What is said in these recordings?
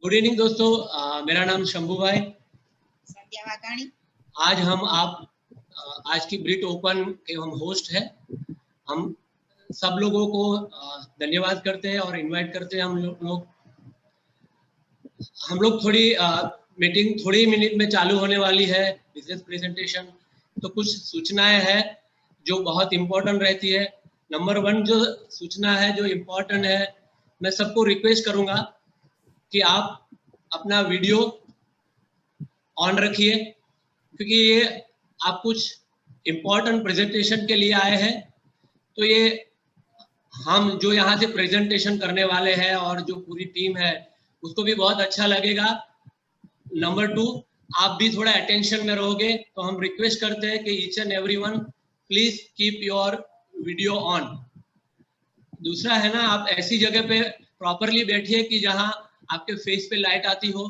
Good evening दोस्तों, मेरा नाम शंभू भाई। संध्या वाकाणी। आज हम आज की ब्रिट ओपन के हम होस्ट हैं। हम सब लोगों को धन्यवाद करते हैं और इनवाइट करते हैं। हम लोग थोड़ी मीटिंग थोड़ी मिनट में चालू होने वाली है। बिजनेस प्रेजेंटेशन तो कुछ सूचनाएं हैं जो बहुत इम्पोर्टेंट रहती है। नंबर 1 जो सूचना है जो इम्पोर्टेंट है, मैं सबको रिक्वेस्ट करूंगा कि आप अपना वीडियो ऑन रखिए, क्योंकि ये आप कुछ इम्पोर्टेंट प्रेजेंटेशन के लिए आए हैं। तो ये हम जो यहाँ से प्रेजेंटेशन करने वाले हैं और जो पूरी टीम है उसको भी बहुत अच्छा लगेगा। नंबर 2, आप भी थोड़ा अटेंशन में रहोगे तो हम रिक्वेस्ट करते हैं कि each and everyone please keep your video on. दूसरा है ना, आप ऐसी जगह पे प्रॉपरली बैठिए कि जहां आपके फेस पे लाइट आती हो।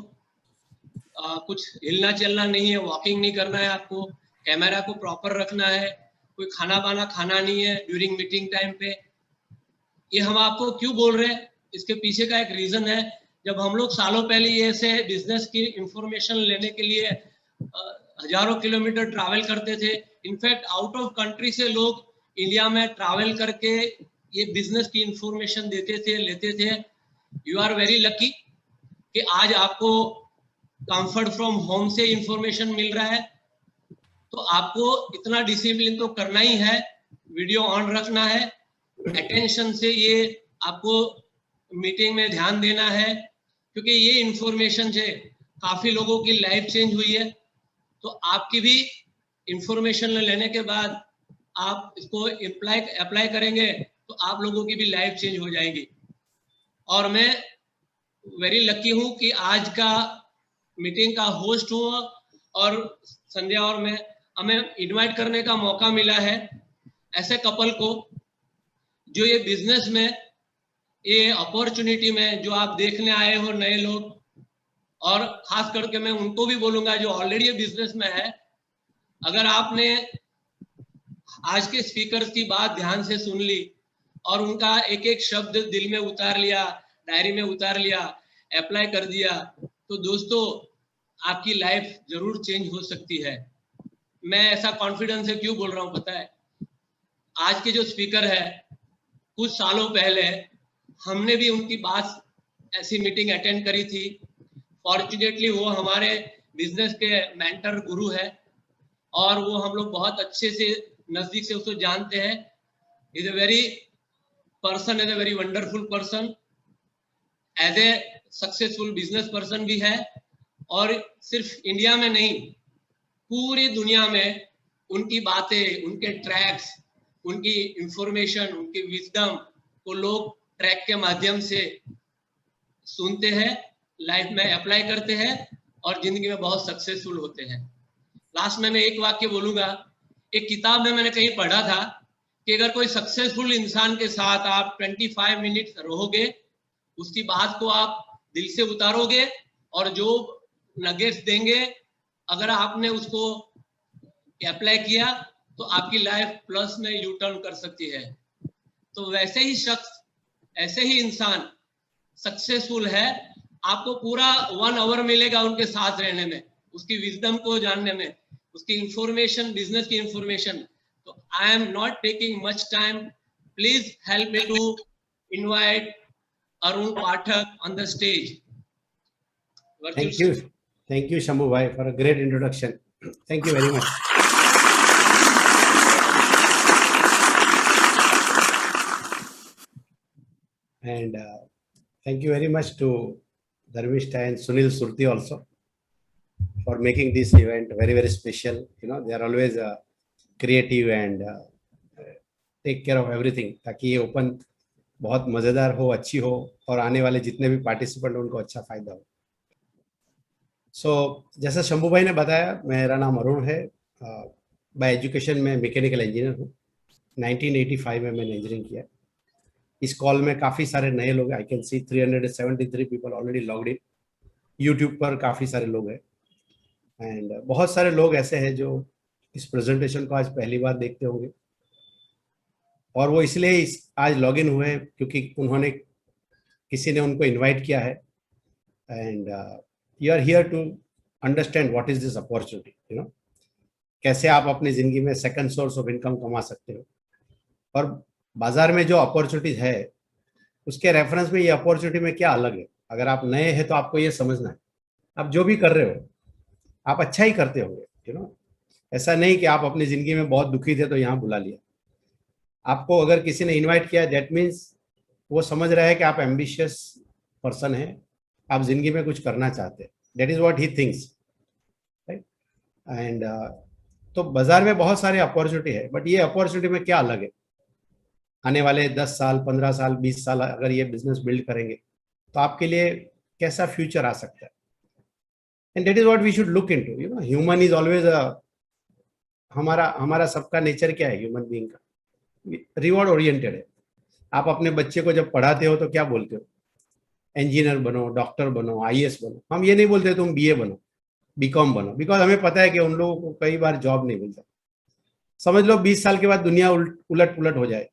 कुछ हिलना चलना नहीं है, वॉकिंग नहीं करना है आपको, कैमरा को प्रॉपर रखना है, कोई खाना बाना खाना नहीं है ड्यूरिंग मीटिंग टाइम पे। ये हम आपको क्यों बोल रहे हैं, इसके पीछे का एक रीजन है। जब हम लोग सालों पहले ये ऐसे बिजनेस की इंफॉर्मेशन लेने के लिए हजारों किलोमीटर ट्रैवल करते थे। इनफैक्ट आउट ऑफ कंट्री से लोग इंडिया में ट्रैवल करके ये बिजनेस की इंफॉर्मेशन देते थे, लेते थे। यू आर वेरी लकी कि आज आपको कंफर्ट फ्रॉम होम से इंफॉर्मेशन मिल रहा है। तो आपको इतना डिसिप्लिन तो करना ही है, वीडियो ऑन रखना है, अटेंशन से ये आपको मीटिंग में ध्यान देना है, क्योंकि ये इंफॉर्मेशन से काफी लोगों की लाइफ चेंज हुई है। तो आपकी भी इंफॉर्मेशन लेने के बाद आप इसको अप्लाई करेंगे तो आप लोगों की भी लाइफ चेंज हो जाएगी। और मैं वेरी लकी हूं कि आज का मीटिंग का होस्ट हूँ और संध्या और मैं, हमें इनवाइट करने का मौका मिला है ऐसे कपल को जो ये बिजनेस में, ये अपॉर्चुनिटी में जो आप देखने आए हो नए लोग, और खास करके मैं उनको भी बोलूंगा जो ऑलरेडी बिजनेस में है। अगर आपने आज के स्पीकर्स की बात ध्यान से सुन ली और उनका एक एक शब्द दिल में उतार लिया, डायरी में उतार लिया, अप्लाई कर दिया, तो दोस्तों आपकी लाइफ जरूर चेंज हो सकती है। मैं ऐसा कॉन्फिडेंस से क्यों बोल रहा हूँ पता है? आज के जो स्पीकर है, कुछ सालों पहले हमने भी उनकी बात ऐसी मीटिंग अटेंड करी थी। फॉर्चुनेटली वो हमारे बिजनेस के मेंटर गुरु है और वो हम लोग बहुत अच्छे से नजदीक से उसको जानते हैं। Is a very person, is a very wonderful person, as a successful business person भी है। और सिर्फ इंडिया में नहीं, पूरी दुनिया में उनकी बातें, उनके ट्रैक्स, उनकी इंफॉर्मेशन, उनकी विजडम को लोग ट्रैक के माध्यम से सुनते हैं, लाइफ में अप्लाई करते हैं और जिंदगी में बहुत सक्सेसफुल होते हैं। लास्ट में मैं एक वाक्य बोलूंगा। एक किताब में मैंने कहीं पढ़ा था कि अगर कोई सक्सेसफुल इंसान के साथ आप 25 मिनट रहोगे, उसकी बात को आप दिल से उतारोगे और जो नगेट्स देंगे अगर आपने उसको अप्लाई किया तो आपकी लाइफ प्लस में यू टर्न कर सकती है। तो वैसे ही शख्स, ऐसे ही इंसान सक्सेसफुल है। आपको पूरा 1 आवर मिलेगा उनके साथ रहने में, उसकी विजडम को जानने में, उसकी इंफॉर्मेशन, बिजनेस की इंफॉर्मेशन। तो I am not taking much time, please help me to invite Arun Pathak on the stage. Thank you, Shambhu bhai, for a great introduction. Thank you very much. And thank you very much to Dharmishta and Sunil Surti also for making this event very, very special. You know, they are always creative and take care of everything, ताकि ये open बहुत मजेदार हो, अच्छी हो और आने वाले जितने भी पार्टिसिपेंट उनको अच्छा फायदा हो। जैसा शंभू भाई ने बताया, मेरा नाम अरुण है। बाय एजुकेशन में मैकेनिकल इंजीनियर हूँ। 1985 में मैंने इंजीनियरिंग किया। इस कॉल में काफ़ी सारे नए लोग हैं। I can see 373 people already logged in. YouTube पर काफ़ी सारे लोग हैं एंड बहुत सारे लोग ऐसे हैं जो इस प्रेजेंटेशन को आज पहली बार देखते होंगे और वो इसलिए आज लॉग इन हुए क्योंकि किसी ने उनको इन्वाइट किया है and you are here to understand what is this opportunity, you know, कैसे आप अपनी जिंदगी में सेकंड सोर्स ऑफ इनकम कमा सकते हो, और बाजार में जो अपॉर्चुनिटीज है उसके रेफरेंस में ये अपॉर्चुनिटी में क्या अलग है। अगर आप नए हैं तो आपको ये समझना है, आप जो भी कर रहे हो आप अच्छा ही करते होंगे, यू नो। ऐसा नहीं कि आप अपनी जिंदगी में बहुत दुखी थे तो यहाँ बुला लिया। आपको अगर किसी ने इनवाइट किया, दैट मीन्स वो समझ रहा है कि आप एम्बिशियस पर्सन है, आप जिंदगी में कुछ करना चाहते हैं। That is what he thinks, right. And तो बाजार में बहुत सारे अपॉर्चुनिटी है, बट ये अपॉर्चुनिटी में क्या अलग है। आने वाले 10 साल, 15 साल, 20 साल अगर ये बिजनेस बिल्ड करेंगे तो आपके लिए कैसा फ्यूचर आ सकता है। And that is what we should look into, you know. Human is always हमारा सबका नेचर क्या है ह्यूमन बीइंग का, रिवॉर्ड ओरिएंटेड है। आप अपने बच्चे को जब पढ़ाते हो तो क्या बोलते हो, इंजीनियर बनो, डॉक्टर बनो, आईएएस बनो। हम ये नहीं बोलते तुम बीए बनो, बीकॉम बनो, बिकॉज हमें पता है कि उन लोगों को कई बार जॉब नहीं मिलता। समझ लो 20 साल के बाद दुनिया उलट पुलट हो जाए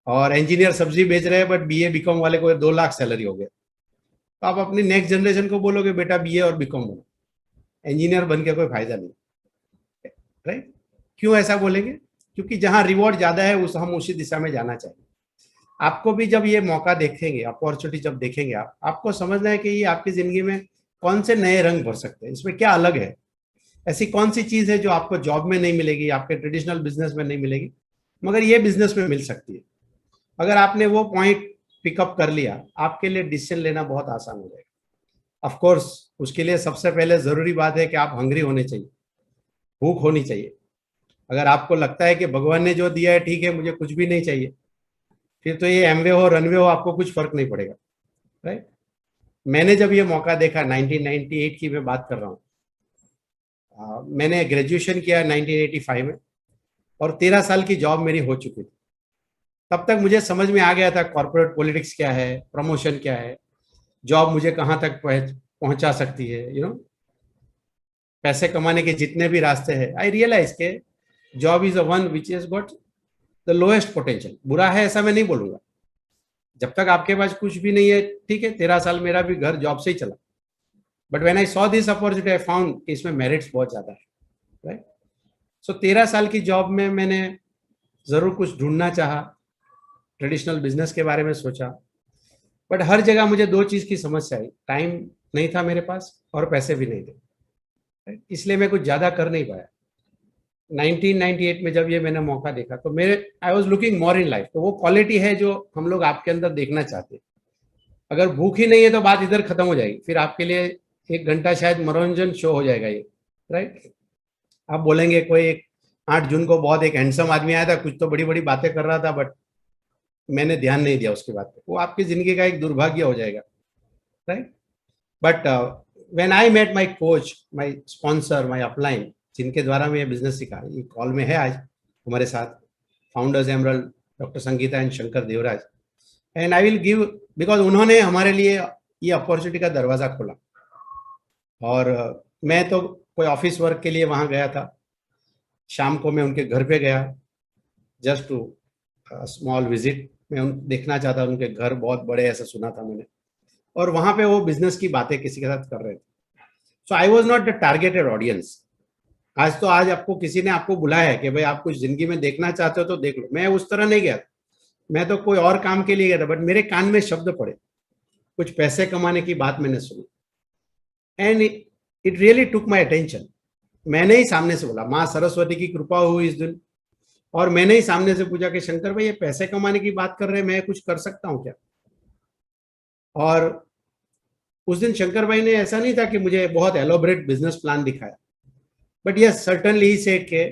और इंजीनियर सब्जी बेच रहे हैं बट बीए बीकॉम वाले को 2 लाख सैलरी हो गया, तो आप अपनी नेक्स्ट जनरेशन को बोलोगे बेटा बीए और बीकॉम बनो, इंजीनियर बन के कोई फायदा नहीं, राइट। क्यों ऐसा बोलेंगे? क्योंकि जहां रिवॉर्ड ज्यादा है हम उसी दिशा में जाना चाहिए। आपको भी जब ये मौका देखेंगे, अपॉर्चुनिटी जब देखेंगे आपको समझना है कि ये आपकी जिंदगी में कौन से नए रंग भर सकते हैं, इसमें क्या अलग है। ऐसी कौन सी चीज है जो आपको जॉब में नहीं मिलेगी, आपके ट्रेडिशनल बिजनेस में नहीं मिलेगी, मगर ये बिजनेस में मिल सकती है। अगर आपने वो पॉइंट पिकअप कर लिया, आपके लिए डिसीजन लेना बहुत आसान हो जाएगा। ऑफ कोर्स उसके लिए सबसे पहले जरूरी बात है कि आप हंग्री होने चाहिए, भूख होनी चाहिए। अगर आपको लगता है कि भगवान ने जो दिया है ठीक है, मुझे कुछ भी नहीं चाहिए, फिर तो ये एमवे हो रनवे हो आपको कुछ फर्क नहीं पड़ेगा, राइट। मैंने जब ये मौका देखा, 1998 की मैं बात कर रहा हूँ, मैंने ग्रेजुएशन किया 1985 में और 13 साल की जॉब मेरी हो चुकी थी। तब तक मुझे समझ में आ गया था कॉर्पोरेट पॉलिटिक्स क्या है, प्रमोशन क्या है, जॉब मुझे कहाँ तक पहुंचा सकती है, यू नो। पैसे कमाने के जितने भी रास्ते हैं, आई रियलाइज के job is a one which is got the lowest potential. बुरा है ऐसा मैं नहीं बोलूंगा, जब तक आपके पास कुछ भी नहीं है ठीक है। 13 साल मेरा भी घर जॉब से ही चला, but when I saw this opportunity I found कि इसमें मेरिट्स बहुत ज्यादा है, राइट। सो 13 साल की जॉब में मैंने जरूर कुछ ढूंढना चाहा, ट्रेडिशनल बिजनेस के बारे में सोचा, बट हर जगह मुझे 2 चीज की समस्या आई, टाइम नहीं था मेरे पास और पैसे भी नहीं थे, इसलिए मैं कुछ ज्यादा कर नहीं पाया। 1998 में जब ये मैंने मौका देखा तो मेरे I was looking more in life. तो वो क्वालिटी है जो हम लोग आपके अंदर देखना चाहते हैं। अगर भूख ही नहीं है तो बात इधर खत्म हो जाएगी, फिर आपके लिए 1 घंटा शायद मनोरंजन शो हो जाएगा ये, राइट। आप बोलेंगे कोई 8 जून को बहुत एक हैंडसम आदमी आया था, कुछ तो बड़ी बड़ी बातें कर रहा था बट मैंने ध्यान नहीं दिया उसकी बात पे, वो आपकी जिंदगी का एक दुर्भाग्य हो जाएगा, right. But when I met my coach, my sponsor, my upline, जिनके द्वारा मैं ये बिजनेस सीखा, ये कॉल में है आज हमारे साथ founders emerald, doctor Sangeeta and Shankar Devraj, and I will give, because उन्होंने हमारे लिए ये अपॉर्चुनिटी का दरवाजा खोला। और मैं तो कोई ऑफिस वर्क के लिए वहां गया था, शाम को मैं उनके घर पे गया जस्ट टू स्मॉल विजिट। मैं देखना चाहता, उनके घर बहुत बड़े ऐसा सुना था मैंने, और वहां पे वो बिजनेस की बातें किसी के साथ कर रहे थे। So I was not the targeted audience. आज आपको किसी ने आपको बुलाया है कि भाई आप कुछ जिंदगी में देखना चाहते हो तो देख लो, मैं उस तरह नहीं गया, मैं तो कोई और काम के लिए गया था। बट मेरे कान में शब्द पड़े, कुछ पैसे कमाने की बात मैंने सुनी, and it really took my attention. मैंने ही सामने से बोला, माँ सरस्वती की कृपा हुई इस दिन, और मैंने ही सामने से पूछा कि शंकर भाई ये पैसे कमाने की बात कर रहे हैं, मैं कुछ कर सकता हूँ क्या? और उस दिन शंकर भाई ने ऐसा नहीं था कि मुझे बहुत एलोबरेट बिजनेस प्लान दिखाया, but yes certainly he said के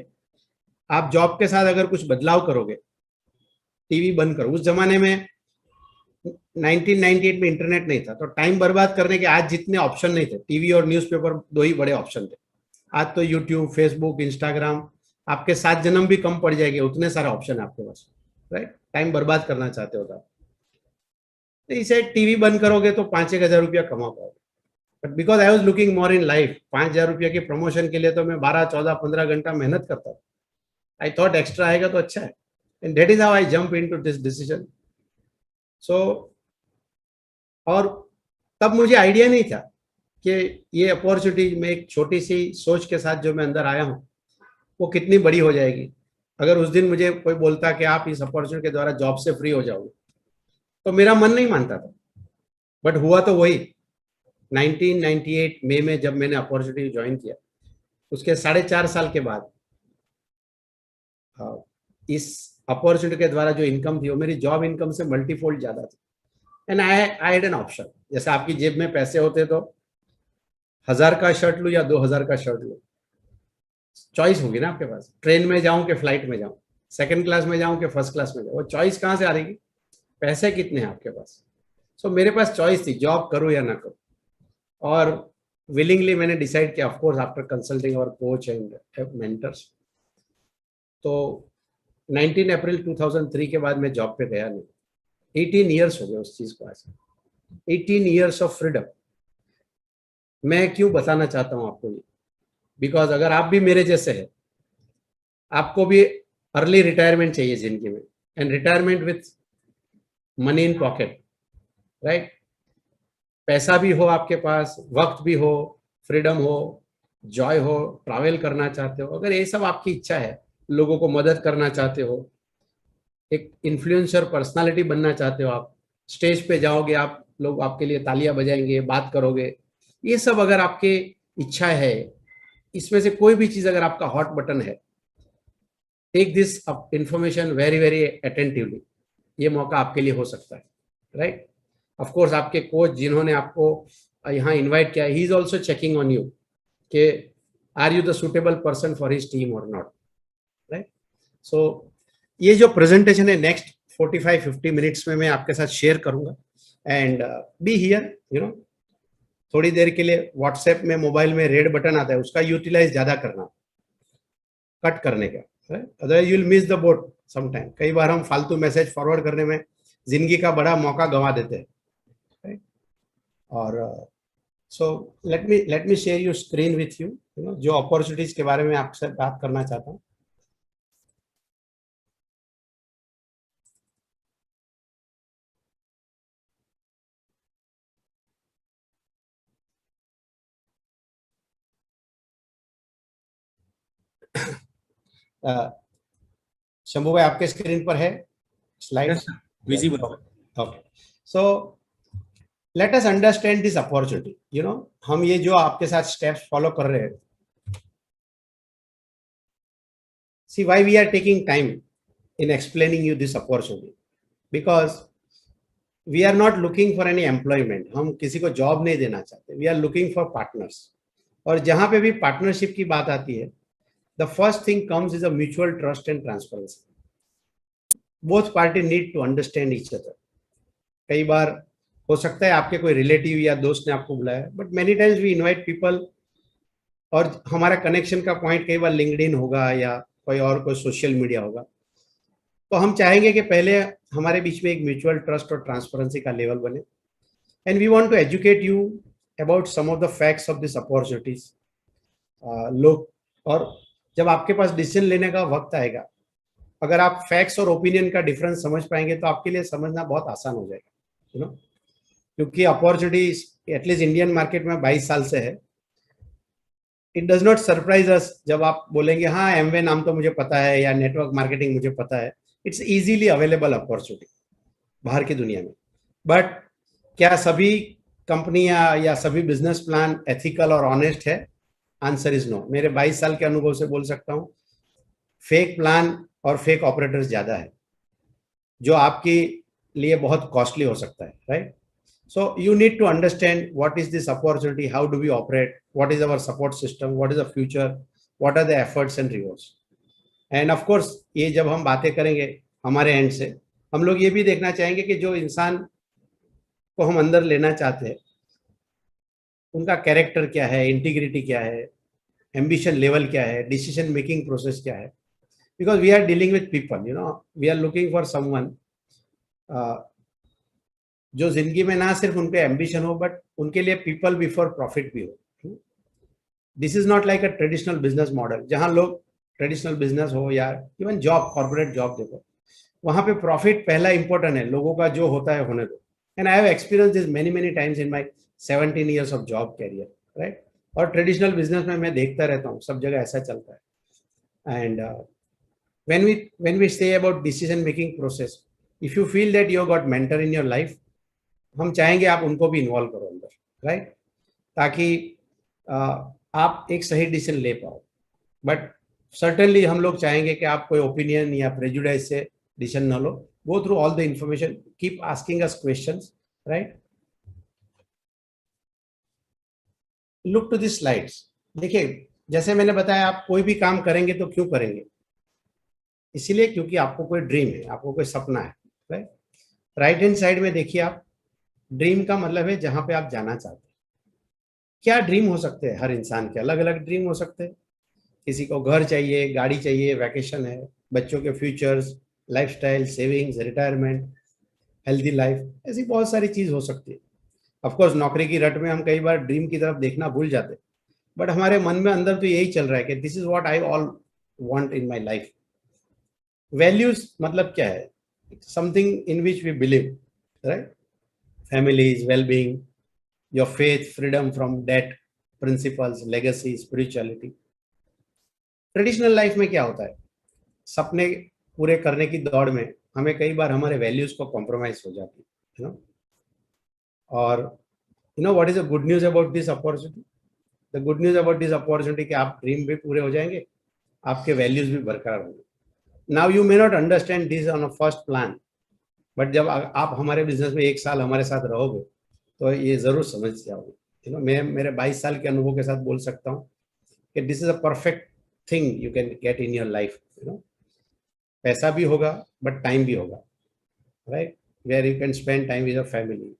आप जॉब के साथ अगर कुछ बदलाव करोगे, टीवी बंद करो। उस जमाने में 1998 में इंटरनेट नहीं था, तो टाइम बर्बाद करने के आज जितने ऑप्शन नहीं थे, टीवी और न्यूज़पेपर 2 ही बड़े ऑप्शन थे। आज तो यूट्यूब, फेसबुक, इंस्टाग्राम, आपके 7 जन्म भी कम पड़ जाएंगे, उतने सारे ऑप्शन है आपके पास, राइट। टाइम बर्बाद करना चाहते हो तो इसे टीवी बंद करोगे तो 5-1 हजार रुपया कमा पाओगे। But because I was looking more in life, 5,000 रुपया के प्रमोशन के लिए तो मैं 12, 14, 15 घंटा मेहनत करता हूँ। आई थॉट एक्स्ट्रा आएगा तो अच्छा है, and that is how I jump into this decision. So और तब मुझे आइडिया नहीं था कि ये अपॉर्चुनिटी में एक छोटी सी सोच के साथ जो मैं अंदर आया हूँ वो कितनी बड़ी हो जाएगी। अगर उस दिन मुझे कोई बोलता कि आप इस अपॉर्चुनिटी के द्वारा जॉब से फ्री हो जाओगे तो मेरा मन नहीं मानता था, बट हुआ तो वही। 1998 मई में जब मैंने अपॉर्चुनिटी ज्वाइन किया, उसके 4.5 साल के बाद इस अपॉर्चुनिटी के द्वारा जो इनकम थी वो मेरी जॉब इनकम से मल्टीफोल्ड ज्यादा थी। And I had an option, जैसे आपकी जेब में पैसे होते तो 1000 का शर्ट लूं या 2000 का शर्ट लूं, चॉइस होगी ना आपके पास। ट्रेन में जाऊं कि फ्लाइट में जाऊं, सेकंड क्लास में जाऊं कि फर्स्ट क्लास में जाऊं, वो चॉइस कहाँ से आ रही? पैसे कितने हैं आपके पास। सो मेरे पास चॉइस थी, जॉब करूं या ना करूं। और विलिंगली मैंने डिसाइड किया, of course after consulting our coach and mentors. तो 19 अप्रैल 2003 के बाद मैं जॉब पे गया नहीं। 18 ईयर्स हो गए उस चीज को। ऐसे 18 ईयर्स ऑफ फ्रीडम। मैं क्यों बताना चाहता हूं आपको ये, बिकॉज अगर आप भी मेरे जैसे हैं, आपको भी अर्ली रिटायरमेंट चाहिए जिंदगी में, and retirement with money in pocket, right. पैसा भी हो आपके पास, वक्त भी हो, फ्रीडम हो, जॉय हो, ट्रैवल करना चाहते हो, अगर ये सब आपकी इच्छा है, लोगों को मदद करना चाहते हो, एक इन्फ्लुएंसर पर्सनालिटी बनना चाहते हो, आप स्टेज पे जाओगे, आप लोग आपके लिए तालियां बजाएंगे, बात करोगे, ये सब अगर आपकी इच्छा है, इसमें से कोई भी चीज अगर आपका हॉट बटन है, take this information very very attentively. ये मौका आपके लिए हो सकता है, राइट। ऑफ कोर्स आपके कोच जिन्होंने आपको यहाँ इनवाइट किया, he is also checking on you कि are you the suitable person for his team और नॉट, राइट। सो ये जो प्रेजेंटेशन है नेक्स्ट 45-50 मिनट्स में मैं आपके साथ शेयर करूंगा। And be here, you know, थोड़ी देर के लिए व्हाट्सएप में मोबाइल में रेड बटन आता है, उसका यूटिलाइज ज्यादा करना, कट करने का, otherwise you will miss the boat sometime. कई बार हम फालतू मैसेज फॉरवर्ड करने में जिंदगी का बड़ा मौका गंवा देते हैं, राइट। और so let me share your screen with you, you know, जो अपॉर्चुनिटीज के बारे में आपसे बात करना चाहता हूँ। शंभू भाई आपके स्क्रीन पर है slide? Visible. Okay, so let us understand this opportunity. You know, हम ये जो आपके साथ स्टेप्स फॉलो कर रहे हैं, see why we are taking time in explaining you this opportunity, because we are not looking for any employment. हम किसी को जॉब नहीं देना चाहते, we are looking for partners. और जहां पे भी पार्टनरशिप की बात आती है, the first thing comes is a mutual trust and transparency. Both party need to understand each other. कई बार हो सकता है आपके कोई रिलेटिव या दोस्त ने आपको बुलाया, but many times we invite people और हमारा कनेक्शन का पॉइंट कई बार लिंक्डइन होगा या कोई सोशल मीडिया होगा। तो हम चाहेंगे कि पहले हमारे बीच में एक म्यूचुअल ट्रस्ट और ट्रांसपेरेंसी का लेवल बने, and we want to educate you about some of the facts of this opportunities. लोग, और जब आपके पास डिसीजन लेने का वक्त आएगा, अगर आप फैक्ट्स और ओपिनियन का डिफरेंस समझ पाएंगे तो आपके लिए समझना बहुत आसान हो जाएगा, यू नो। क्योंकि अपॉर्चुनिटी एटलीस्ट इंडियन मार्केट में 22 साल से है। इट डज नॉट सरप्राइज अस जब आप बोलेंगे हाँ एमवे नाम तो मुझे पता है या नेटवर्क मार्केटिंग मुझे पता है। इट्स इजीली अवेलेबल अपॉर्चुनिटी बाहर की दुनिया में। बट क्या सभी कंपनियां या सभी बिजनेस प्लान एथिकल और ऑनेस्ट है? Answer is no. मेरे 22 साल के अनुभव से बोल सकता हूं, फेक प्लान और फेक ऑपरेटर्स ज्यादा है, जो आपके लिए बहुत कॉस्टली हो सकता है, right. So you need to understand what is this opportunity, how do we operate, what is our support system, what is the future, what are the efforts and rewards. And of course ये जब हम बातें करेंगे हमारे and से, हम लोग ये भी देखना चाहेंगे कि जो इंसान को हम अंदर लेना चाहते हैं उनका कैरेक्टर क्या है, इंटीग्रिटी क्या है, एम्बिशन लेवल क्या है, डिसीजन मेकिंग प्रोसेस क्या है। Because we are dealing with people, you know, we are looking for someone जो जिंदगी में ना सिर्फ उनके एम्बिशन हो बट उनके लिए पीपल बिफोर प्रॉफिट भी हो। This is not like a traditional business model, जहां लोग ट्रेडिशनल बिजनेस हो या इवन जॉब, कॉर्पोरेट जॉब देखो, वहां पे प्रॉफिट पहला इंपॉर्टेंट है, लोगों का जो होता है होने दो। And I have experience this many times in my 17 years of job career, right? और ट्रेडिशनल बिजनेस में मैं देखता रहता हूँ, सब जगह ऐसा चलता है. And when we say about decision making process, if you feel that you got mentor in your life, हम चाहेंगे आप उनको भी इन्वॉल्व करो अंदर, राइट? ताकि आप एक सही डिसीजन ले पाओ. बट सर्टेनली हम लोग चाहेंगे कि आप कोई ओपिनियन या प्रेजुडाइज से डिसीजन न लो. Go through all the information, keep asking us questions, right? Look to this slides. देखिए, जैसे मैंने बताया, आप कोई भी काम करेंगे तो क्यों करेंगे? इसीलिए क्योंकि आपको कोई ड्रीम है, आपको कोई सपना है, राइट? राइट हैंड साइड में देखिए आप, ड्रीम का मतलब है जहां पे आप जाना चाहते हैं. क्या ड्रीम हो सकते हैं? हर इंसान के अलग अलग ड्रीम हो सकते हैं. किसी को घर चाहिए, गाड़ी चाहिए, वैकेशन है, बच्चों के futures, lifestyle, savings, retirement, healthy life, ऐसी बहुत सारी चीज हो सकती है. ऑफ कोर्स नौकरी की रट में हम कई बार ड्रीम की तरफ देखना भूल जाते, बट हमारे मन में अंदर तो यही चल रहा है कि this is what I all want in my life. Values मतलब क्या है? Something in which we believe, right? Families, wellbeing, your faith, freedom from debt, principles, legacy, spirituality. Traditional life में क्या होता है? सपने पूरे करने की दौड़ में हमें कई बार हमारे वैल्यूज को कॉम्प्रोमाइज हो जाती है, और what is the good news about this opportunity? The good news about this opportunity कि आप ड्रीम भी पूरे हो जाएंगे, आपके वैल्यूज भी बरकरार होंगे. Now you may not understand this on a first plan, but जब आप हमारे बिजनेस में 1 साल हमारे साथ रहोगे तो ये जरूर समझ जाओगे. मैं मेरे 22 साल के अनुभव के साथ बोल सकता हूँ कि this is a perfect thing you can get in your life. पैसा भी होगा बट टाइम भी होगा, right? Where you can spend time with your family.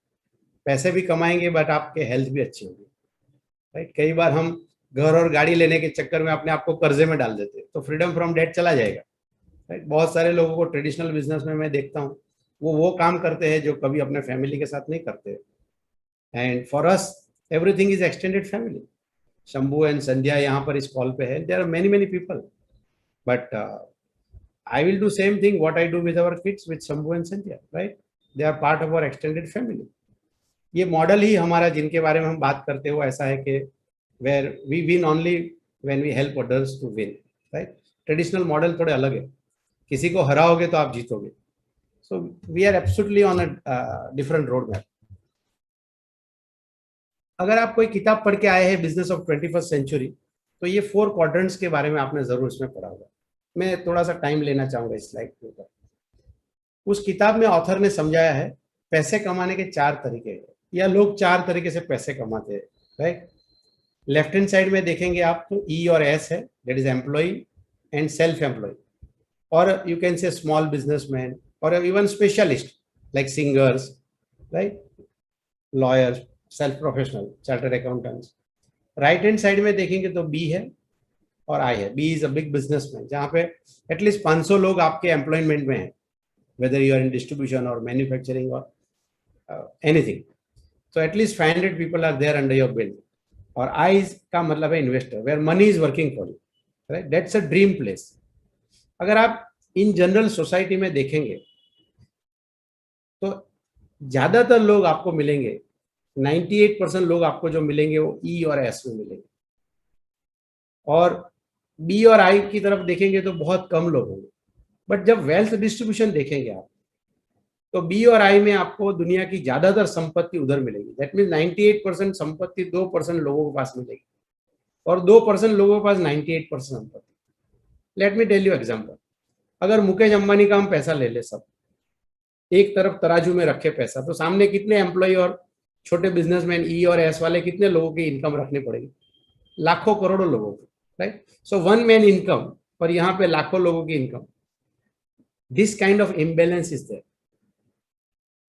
पैसे भी कमाएंगे बट आपके हेल्थ भी अच्छी होगी, राइट? कई बार हम घर और गाड़ी लेने के चक्कर में अपने आप को कर्जे में डाल देते हैं, तो फ्रीडम फ्रॉम डेट चला जाएगा, राइट? बहुत सारे लोगों को ट्रेडिशनल बिजनेस में मैं देखता हूँ, वो काम करते हैं जो कभी अपने फैमिली के साथ नहीं करते. And for us everything is extended family. Shambhu and Sandhya यहाँ पर इस कॉल पे है. There are many many people, but I will do same thing what I do with our kids, with Shambhu and Sandhya, right? They are part of our extended family. ये model ही हमारा जिनके बारे में हम बात करते हो ऐसा है कि where we win only when we help others to win, right? Traditional model थोड़े अलग है, किसी को हराओगे तो आप जीतोगे. So we are absolutely on a different road map. अगर आप कोई किताब पढ़ के आए हैं बिजनेस ऑफ 21st सेंचुरी, तो ये 4 क्वाड्रेंट्स के बारे में आपने जरूर इसमें पढ़ा होगा. मैं थोड़ा सा टाइम लेना चाहूंगा इस स्लाइड के ऊपर. उस किताब में ऑथर ने समझाया है पैसे कमाने के 4 तरीके हैं, या लोग 4 तरीके से पैसे कमाते हैं, राइट? लेफ्ट हैंड साइड में देखेंगे आप तो ई और एस है, that is employ and self employ, और you can say small businessman और even specialist like singers, right? Lawyers, self professional, chartered accountants. Right hand side में देखेंगे तो बी है और आई है. B is a big businessman, जहाँ पे एटलीस्ट 500 लोग आपके एम्प्लॉयमेंट में हैं, whether you are in distribution और मैन्युफैक्चरिंग और एनीथिंग. तो at least 500 people are there under your build. और आई का मतलब है investor, where money is working for you, right? That's a dream place. अगर आप इन जनरल सोसाइटी में देखेंगे तो ज्यादातर लोग आपको मिलेंगे, 98% लोग आपको जो मिलेंगे वो ई और एस में मिलेंगे, और बी और आई की तरफ देखेंगे तो बहुत कम लोग होंगे. बट जब वेल्थ डिस्ट्रीब्यूशन देखेंगे आप, तो बी और आई में आपको दुनिया की ज्यादातर संपत्ति उधर मिलेगी. दैट मीन 98% संपत्ति 2% लोगों के पास मिलेगी, और 2% लोगों के पास 98% संपत्ति. Let me tell you example. अगर मुकेश अंबानी का हम पैसा ले ले, सब एक तरफ तराजू में रखे पैसा, तो सामने कितने एम्प्लॉय और छोटे बिजनेसमैन ई और एस वाले कितने लोगों की इनकम रखनी पड़ेगी? लाखों करोड़ों लोगों की, राइट? सो 1 मैन इनकम, और यहाँ पे लाखों लोगों की income. This kind of imbalance is there.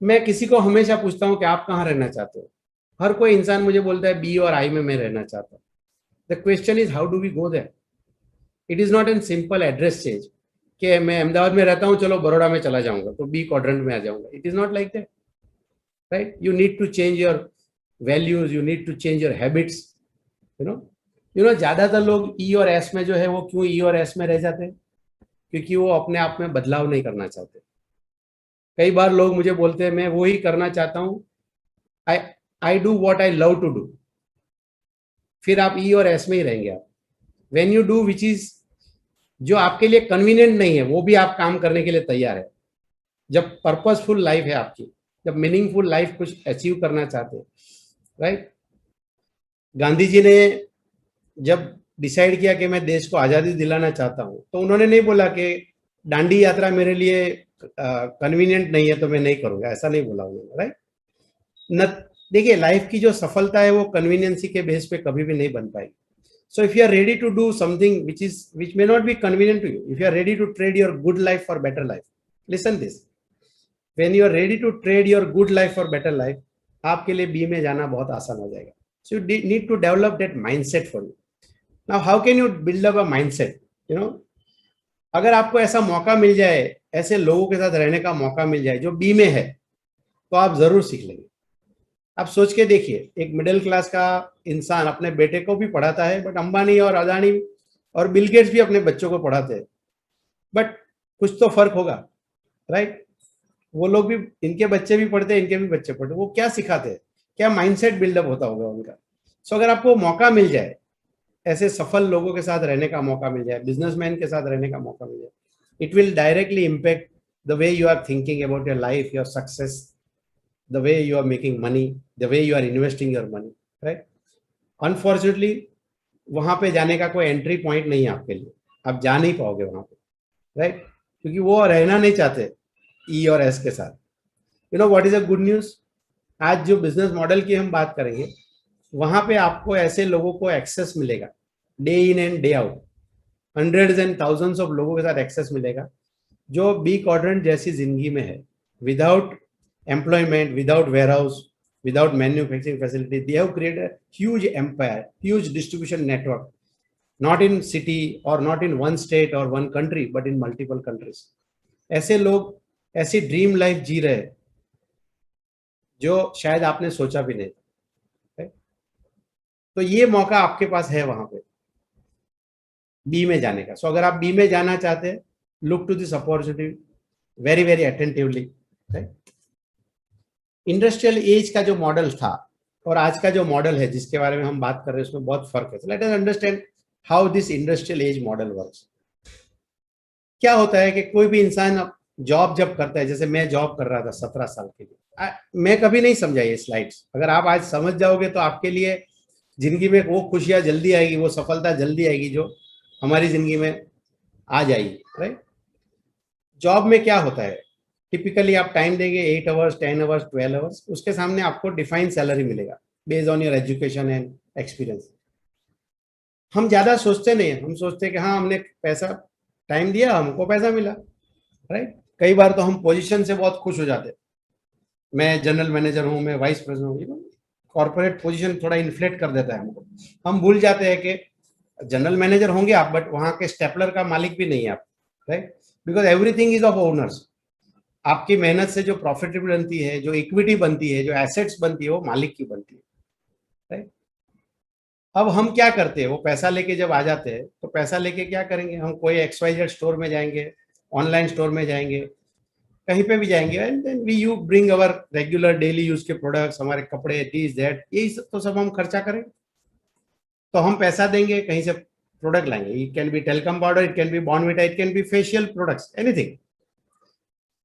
मैं किसी को हमेशा पूछता हूँ कि आप कहाँ रहना चाहते हो? हर कोई इंसान मुझे बोलता है बी और आई में मैं रहना चाहता हूँ. The question is how do we go there? It is not an simple address change कि मैं अहमदाबाद में रहता हूँ, चलो बड़ौदा में चला जाऊंगा तो बी क्वाड्रेंट में आ जाऊंगा. It is not like that, right? You need to change your values, you need to change your habits. You know ज्यादातर लोग ई और एस में जो है वो क्यों ई और एस में रह जाते हैं? क्योंकि वो अपने आप में बदलाव नहीं करना चाहते. कई बार लोग मुझे बोलते हैं मैं वो ही करना चाहता हूँ, I do what I love to do, फिर आप ई और एस में ही रहेंगे आप। When you do which is जो आपके लिए कन्वीनियंट नहीं है, वो भी आप काम करने के लिए तैयार है। जब पर्पसफुल लाइफ है आपकी, जब मीनिंगफुल लाइफ कुछ अचीव करना चाहते हैं, राइट। गांधी जी ने जब डिसाइड किया कि मैं देश को आजादी दिलाना चाहता हूं, तो उन्होंने नहीं बोला कि दांडी यात्रा मेरे लिए कन्वीनियंट नहीं है तो मैं नहीं करूंगा, ऐसा नहीं बोला उन्होंने, राइट। न देखिए, लाइफ की जो सफलता है वो कन्वीनियंसी के बेस पे कभी भी नहीं बन पाएगी। So if you are ready to do something which may not be convenient to you, if you are ready to trade your good life for better life, listen this. When you are ready to trade your good life for better life, आपके लिए B में जाना बहुत आसान हो जाएगा. So you need to develop that mindset for you. Now how can you build up a mindset? You know, अगर आपको ऐसा मौका मिल जाए, ऐसे लोगों के साथ रहने का मौका मिल जाए जो बी में है, तो आप जरूर सीख लेंगे. आप सोच के देखिए, एक मिडिल क्लास का इंसान अपने बेटे को भी पढ़ाता है, बट अंबानी और अदानी और बिल गेट्स भी अपने बच्चों को पढ़ाते हैं, बट कुछ तो फर्क होगा, राइट. वो लोग भी, इनके बच्चे भी पढ़ते हैं, इनके भी बच्चे पढ़ते हैं, वो क्या सिखाते हैं, क्या माइंडसेट बिल्डअप होता होगा उनका. सो अगर आपको मौका मिल जाए, ऐसे सफल लोगों के साथ रहने का मौका मिल जाए, बिजनेसमैन के साथ रहने का मौका मिल जाए, it will directly impact the way you are thinking about your life, your success, the way you are making money, the way you are investing your money, right. Unfortunately वहां पे जाने का कोई एंट्री पॉइंट नहीं है आपके लिए, आप जा नहीं पाओगे वहां पे, राइट, क्योंकि वो रहना नहीं चाहते ई और एस के साथ. You know what is a good news, आज जो बिजनेस मॉडल की हम बात करेंगे, वहां पे आपको ऐसे लोगों को एक्सेस मिलेगा, day in and day out, hundreds and thousands of लोगों के साथ एक्सेस मिलेगा, जो बी क्वाड्रेंट जैसी जिंदगी में है. Without employment, without warehouse, without manufacturing facility, they have created a huge empire, huge distribution network, not in city or not in one state or one country, but in multiple countries. ऐसे लोग ऐसी dream life जी रहे हैं जो शायद आपने सोचा भी नहीं था. तो ये मौका आपके पास है वहां पे बी में जाने का. सो अगर आप बी में जाना चाहते हैं, look to this opportunity very very attentively, right. Industrial age का जो मॉडल था और आज का जो मॉडल है जिसके बारे में हम बात कर रहे हैं, उसमें बहुत फर्क है. Let us understand how this industrial as model works. क्या होता है कि कोई भी इंसान जॉब जब करता है, जैसे मैं जॉब कर रहा था 17 साल के लिए, मैं कभी नहीं समझा ये स्लाइड्स. अगर आप आज समझ जाओगे तो आपके लिए जिंदगी में वो खुशियां जल्दी आएगी, वो सफलता जल्दी आएगी जो हमारी जिंदगी में आ जाएगी, राइट. जॉब में क्या होता है, टिपिकली आप टाइम देंगे 8 आवर्स, 10 आवर्स, 12 आवर्स, उसके सामने आपको डिफाइंड सैलरी मिलेगा based on your education and experience. हम ज्यादा सोचते नहीं है, हम सोचते हैं कि हाँ हमने पैसा टाइम दिया, हमको पैसा मिला, राइट. कई बार तो हम पोजीशन से बहुत खुश हो जाते हैं, मैं जनरल मैनेजर हूँ, मैं वाइस प्रेसिडेंट हूँ. कॉर्पोरेट पोजीशन थोड़ा इन्फ्लेट कर देता है हमको, हम भूल जाते हैं कि जनरल मैनेजर होंगे आप, बट वहां के स्टेपलर का मालिक भी नहीं है आप, right. Because everything is of owners. आपकी मेहनत से जो प्रॉफिट बनती है, जो इक्विटी बनती है, जो एसेट्स बनती है, वो मालिक की बनती है, राइट. अब हम क्या करते हैं, वो पैसा लेके जब आ जाते हैं तो पैसा लेके क्या करेंगे, हम कोई XYZ स्टोर में जाएंगे, ऑनलाइन स्टोर में जाएंगे, कहीं पे भी जाएंगे, and then we you bring our regular daily use के प्रोडक्ट्स, हमारे कपड़े, दिस दैट, यही तो सब हम खर्चा करेंगे. तो हम पैसा देंगे, कहीं से प्रोडक्ट लाएंगे. It can be talcum powder, it can be Bournvita, it can be facial products, anything.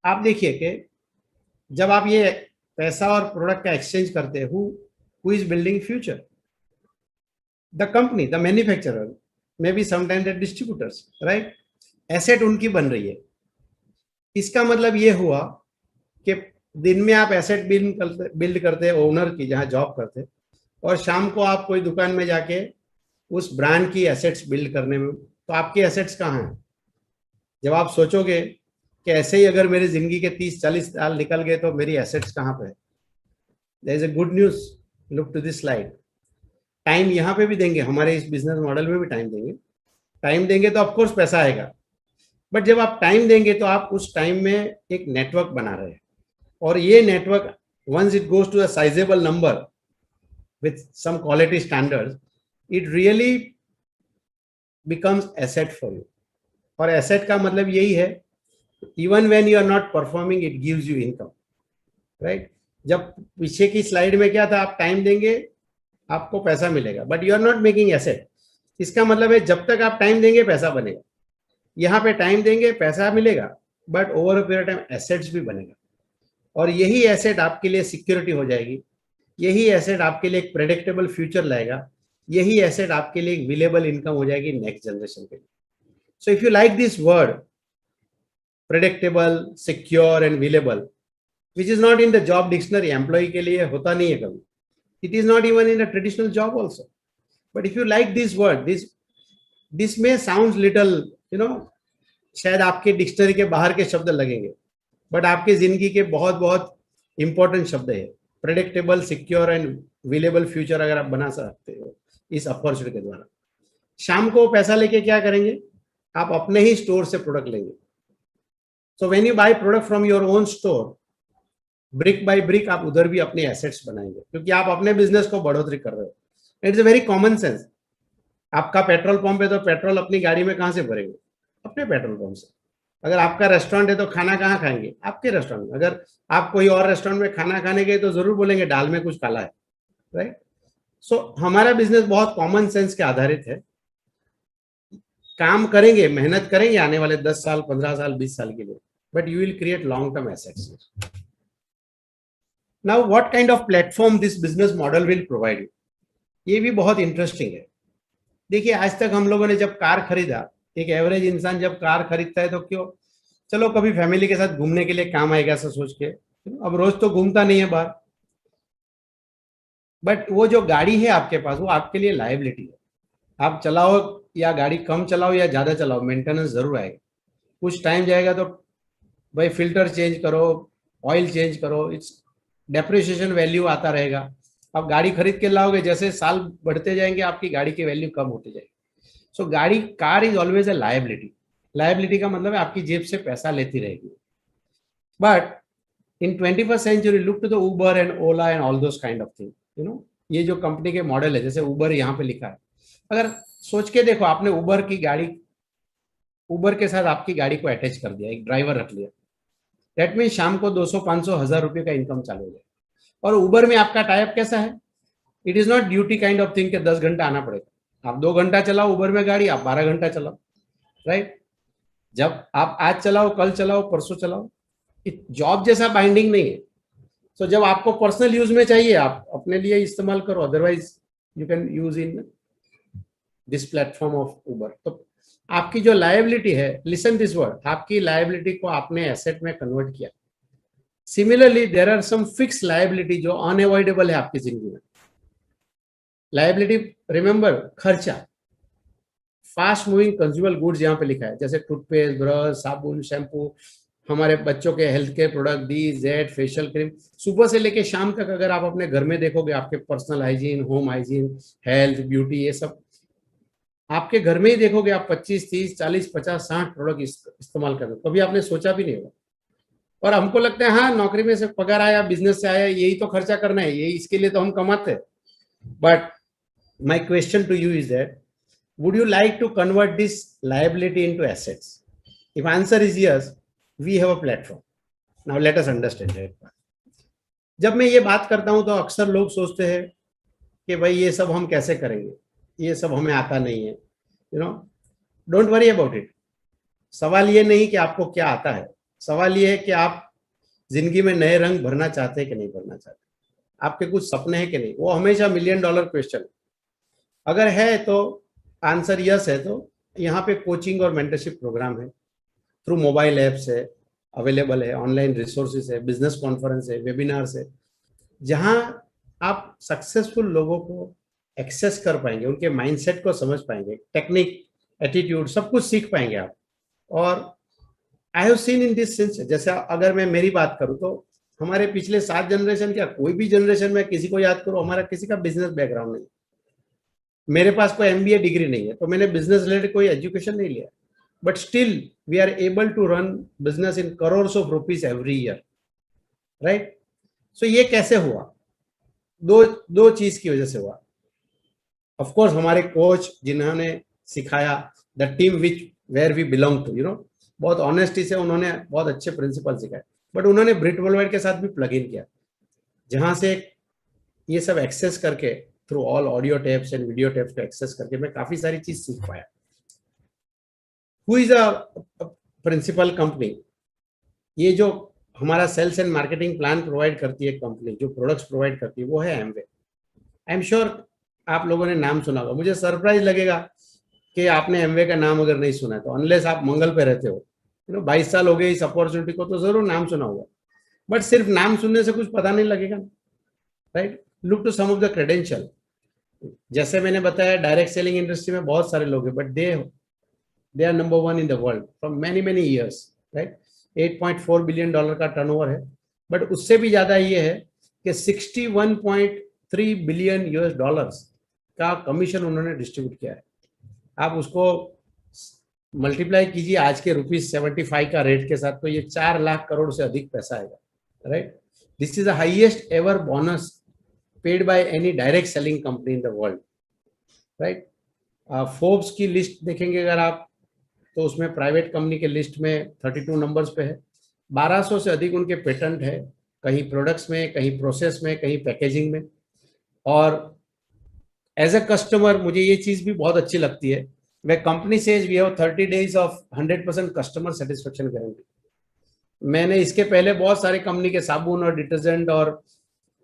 आप देखिए कि जब आप ये पैसा और प्रोडक्ट का एक्सचेंज करते हैं, who is building future, the company, the manufacturer, may be sometimes the distributors, right. Asset उनकी बन रही है. इसका मतलब ये हुआ कि दिन में आप एसेट बिल्ड करते हैं ओनर की, जहां जॉब करते, और शाम को आप कोई दुकान में जाके उस ब्रांड की एसेट्स बिल्ड करने में, तो आपकी एसेट्स कहाँ हैं. जब आप सोचोगे कि ऐसे ही अगर मेरी जिंदगी के 30-40 साल निकल गए तो मेरी एसेट्स कहाँ पे है, there is a good news, look to this slide. Time यहाँ पे भी देंगे, हमारे इस बिजनेस मॉडल में भी टाइम देंगे. टाइम देंगे तो ऑफकोर्स पैसा आएगा, बट जब आप टाइम देंगे तो आप उस टाइम में एक नेटवर्क बना रहे हैं, और ये network once it goes to a sizeable number with some quality standards, it really becomes asset for you. और एसेट का मतलब यही है, even when you are not performing, it gives you income, right. जब पीछे की स्लाइड में क्या था, आप टाइम देंगे आपको पैसा मिलेगा, but you are not making asset. इसका मतलब है जब तक आप टाइम देंगे पैसा बनेगा। यहाँ पे टाइम देंगे पैसा मिलेगा, but over a period time assets भी बनेगा, और यही एसेट आपके लिए सिक्योरिटी हो जाएगी, यही एसेट आपके लिए एक प्रेडिक्टेबल फ्यूचर लाएगा, यही एसेट आपके लिए एक विलेबल इनकम हो जाएगी नेक्स्ट जनरेशन के लिए। So if you like this word predictable, secure and reliable, which is not in the job dictionary, employ के लिए होता नहीं है कभी, it is not even in a traditional job also, but if you like this word, this में sound little शायद आपके dictionary के बाहर के शब्द लगेंगे, बट आपकी जिंदगी के बहुत बहुत इंपॉर्टेंट शब्द है। प्रेडिक्टेबल, सिक्योर एंड विलेबल फ्यूचर अगर आप बना सकते हो इस अपॉर्चुनिटी के द्वारा, शाम को पैसा लेके क्या करेंगे, आप अपने ही स्टोर से प्रोडक्ट लेंगे। So when you by product from your own store, brick by brick आप उधर भी अपने एसेट्स बनाएंगे, क्योंकि आप अपने बिजनेस को बढ़ोतरी कर रहे हो। It's a very common sense. आपका पेट्रोल पंप है तो पेट्रोल अपनी गाड़ी में कहां से भरेंगे, अपने पेट्रोल पंप से। अगर आपका रेस्टोरेंट है तो खाना कहाँ खाएंगे, आपके रेस्टोरेंट में। अगर आप कोई और रेस्टोरेंट में खाना खाने गए तो जरूर बोलेंगे दाल में कुछ काला है, राइट। सो हमारा बिजनेस बहुत कॉमन सेंस के आधारित है। काम करेंगे, मेहनत करेंगे आने वाले 10 साल, 15 साल, 20 साल के लिए, but you will create long term assets. Now what kind of platform this business model will provide you, ये भी बहुत इंटरेस्टिंग है। देखिए, आज तक हम लोगों ने जब कार खरीदा, एक एवरेज इंसान जब कार खरीदता है तो क्यों, चलो कभी फैमिली के साथ घूमने के लिए काम आएगा ऐसा सोच के, अब रोज तो घूमता नहीं है बाहर। बट वो जो गाड़ी है आपके पास, वो आपके लिए लायबिलिटी है। आप चलाओ या गाड़ी कम चलाओ या ज्यादा चलाओ, मेंटेनेंस जरूर आएगा। कुछ टाइम जाएगा तो भाई फिल्टर चेंज करो, ऑयल चेंज करो, इट्स डेप्रिसिएशन वैल्यू आता रहेगा। आप गाड़ी खरीद के लाओगे, जैसे साल बढ़ते जाएंगे आपकी गाड़ी की वैल्यू कम होती जाएगी। सो गाड़ी, car is always a liability. Liability का मतलब है आपकी जेब से पैसा लेती रहेगी। But in 21st century, look to the Uber and Ola and all those kind of thing, ये जो कंपनी के मॉडल है, जैसे उबर यहाँ पे लिखा है, अगर सोच के देखो, आपने उबर की गाड़ी, उबर के साथ आपकी गाड़ी को अटैच कर दिया, एक ड्राइवर रख लिया, दैट मीन शाम को 200, 500, 1000 रुपये का इनकम चालू हो जाए। और उबर में आपका टाइप कैसा है, it is not duty kind of thing के 10 घंटा आना पड़ेगा। आप 2 घंटा चलाओ उबर में गाड़ी, आप 12 घंटा चलाओ, राइट। जब आप आज चलाओ, कल चलाओ, परसों चलाओ, जॉब जैसा बाइंडिंग नहीं है। तो जब आपको पर्सनल यूज में चाहिए, आप अपने लिए इस्तेमाल करो, otherwise you can use in this platform of Uber. तो आपकी जो लायबिलिटी है, लिसन दिस वर्ड, आपकी लायबिलिटी को आपने एसेट में कन्वर्ट किया। Similarly there are some fix liability जो अनअवॉइडेबल है आपकी जिंदगी में। लायबिलिटी, रिमेंबर, खर्चा, फास्ट मूविंग कंज्यूमर गुड्स यहाँ पे लिखा है, जैसे टूथपेस्ट, ब्रश, साबुन, शैम्पू, हमारे बच्चों के health care product, D Z, facial cream, सुबह से लेके शाम तक अगर आप अपने घर में देखोगे, आपके personal hygiene, home hygiene, health, beauty, ये सब आपके घर में ही देखोगे। आप 25, 30, 40, 50, 60 प्रोडक्ट इस्तेमाल कर रहे हो, कभी आपने सोचा भी नहीं होगा। और हमको लगता है हाँ, नौकरी में से पगार आया, बिजनेस से आया, यही तो खर्चा करना है, यही इसके लिए तो हम कमाते हैं। But my question to you is that, would you like to convert this liability into assets? If answer is yes, we have a platform. Now let us understand that. जब मैं ये बात करता हूं तो अक्सर लोग सोचते हैं कि भाई ये सब हम कैसे करेंगे, ये सब हमें आता नहीं है। Don't worry about it. सवाल ये नहीं कि आपको क्या आता है, सवाल ये है कि आप जिंदगी में नए रंग भरना चाहते हैं कि नहीं भरना चाहते, आपके कुछ सपने हैं कि नहीं। वो हमेशा $1,000,000 क्वेश्चन। अगर है तो आंसर यस है, तो यहाँ पे कोचिंग और मेंटरशिप प्रोग्राम है, थ्रू मोबाइल ऐप्स है, अवेलेबल है, ऑनलाइन रिसोर्सेज है, बिजनेस कॉन्फ्रेंस है, वेबिनार्स है, जहाँ आप सक्सेसफुल लोगों को एक्सेस कर पाएंगे, उनके माइंडसेट को समझ पाएंगे, टेक्निक, एटीट्यूड, सब कुछ सीख पाएंगे आप। और I have seen in this sense, जैसे अगर मैं मेरी बात करूँ तो हमारे पिछले 7 जनरेशन, क्या कोई भी जनरेशन में किसी को याद करो, हमारा किसी का बिजनेस बैकग्राउंड नहीं। मेरे पास कोई MBA डिग्री नहीं है, तो मैंने बिजनेस रिलेटेड कोई एजुकेशन नहीं लिया, but still we are able to run business in crores of rupees every year, right. So ये कैसे हुआ? दो चीज की वजह से हुआ। ऑफ कोर्स हमारे कोच जिन्होंने सिखाया, the team which where we belong to, बहुत ऑनेस्टी से उन्होंने बहुत अच्छे प्रिंसिपल सिखाए, बट उन्होंने ब्रिट वर्ल्डवाइड के साथ भी प्लग इन किया। जहां से ये सब एक्सेस करके through all audio tapes and video tapes को एक्सेस करके मैं काफी सारी चीज सीख पाया। Who is a principal company? ये जो हमारा sales and marketing plan provide करती है कंपनी, जो प्रोडक्ट्स प्रोवाइड करती है, वो है एमवे। आई एम श्योर आप लोगों ने नाम सुना होगा। मुझे सरप्राइज लगेगा कि आपने एमवे का नाम अगर नहीं सुना है, तो अनलेस आप मंगल पे रहते हो, 22 साल हो गए इस अपॉर्चुनिटी को, तो जरूर नाम सुना होगा। बट सिर्फ नाम सुनने से कुछ पता नहीं लगेगा, right? Look to some of the credential. जैसे मैंने बताया, डायरेक्ट सेलिंग इंडस्ट्री में बहुत सारे लोग हैं, but they are number 1 in the world from many many years, right? $8.4 billion का टर्नओवर है, बट उससे भी ज्यादा ये है कि $61.3 बिलियन का कमीशन उन्होंने डिस्ट्रीब्यूट किया है। आप उसको मल्टीप्लाई कीजिए आज के ₹75 का रेट के साथ, तो ये 4 लाख करोड़ से अधिक पैसा आएगा, right? This is the highest ever bonus paid by any direct selling company in the world, right? Forbes की लिस्ट देखेंगे अगर आप, तो उसमें प्राइवेट कंपनी के लिस्ट में 32 नंबर्स पे है। 1200 से अधिक उनके पेटेंट है, कहीं प्रोडक्ट्स में, कहीं प्रोसेस में, कहीं पैकेजिंग में। और एज अ कस्टमर मुझे ये चीज भी बहुत अच्छी लगती है, वे company says we have 30 days of 100% customer satisfaction guarantee. मैंने इसके पहले बहुत सारे कंपनी के साबुन और डिटर्जेंट और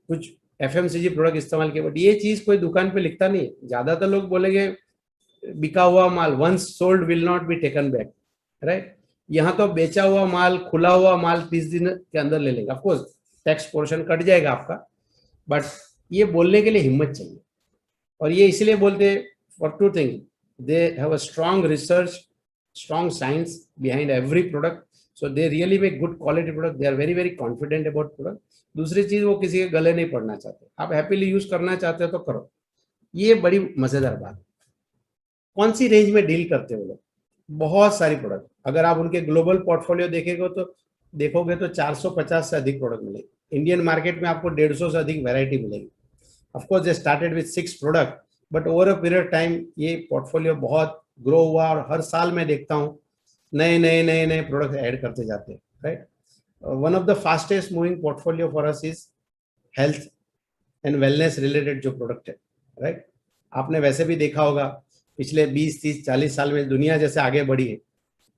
कुछ FMCG प्रोडक्ट इस्तेमाल किए, बट ये चीज कोई दुकान पे लिखता नहीं है। ज्यादातर लोग बोलेंगे बिका हुआ माल, once sold will not be taken back, right? यहाँ तो बेचा हुआ माल, खुला हुआ माल 30 दिन के अंदर ले लेंगे। ऑफकोर्स टैक्स पोर्शन कट जाएगा आपका, बट ये बोलने के लिए हिम्मत चाहिए। और ये इसलिए बोलते for 2 thing, they have a strong research, strong science behind every product, so they really make good quality product, they are very very confident about product. दूसरी चीज, वो किसी के गले नहीं पड़ना चाहते। आप हैप्पीली यूज करना चाहते हो तो करो, ये बड़ी मजेदार बात। कौन सी रेंज में डील करते हो लोग? बहुत सारी प्रोडक्ट। अगर आप उनके ग्लोबल पोर्टफोलियो देखोगे तो 450 से अधिक प्रोडक्ट मिलेगी। इंडियन मार्केट में आपको 150 से अधिक वैरायटी मिलेगी। Of course they started with 6 product, but over a period time ये पोर्टफोलियो बहुत ग्रो हुआ, और हर साल मैं देखता हूँ नए नए नए नए प्रोडक्ट ऐड करते जाते हैं, right? One of the fastest moving portfolio for us is health and wellness related जो प्रोडक्ट है, राइट? आपने वैसे भी देखा होगा पिछले 20, 30, 40 साल में दुनिया जैसे आगे बढ़ी है,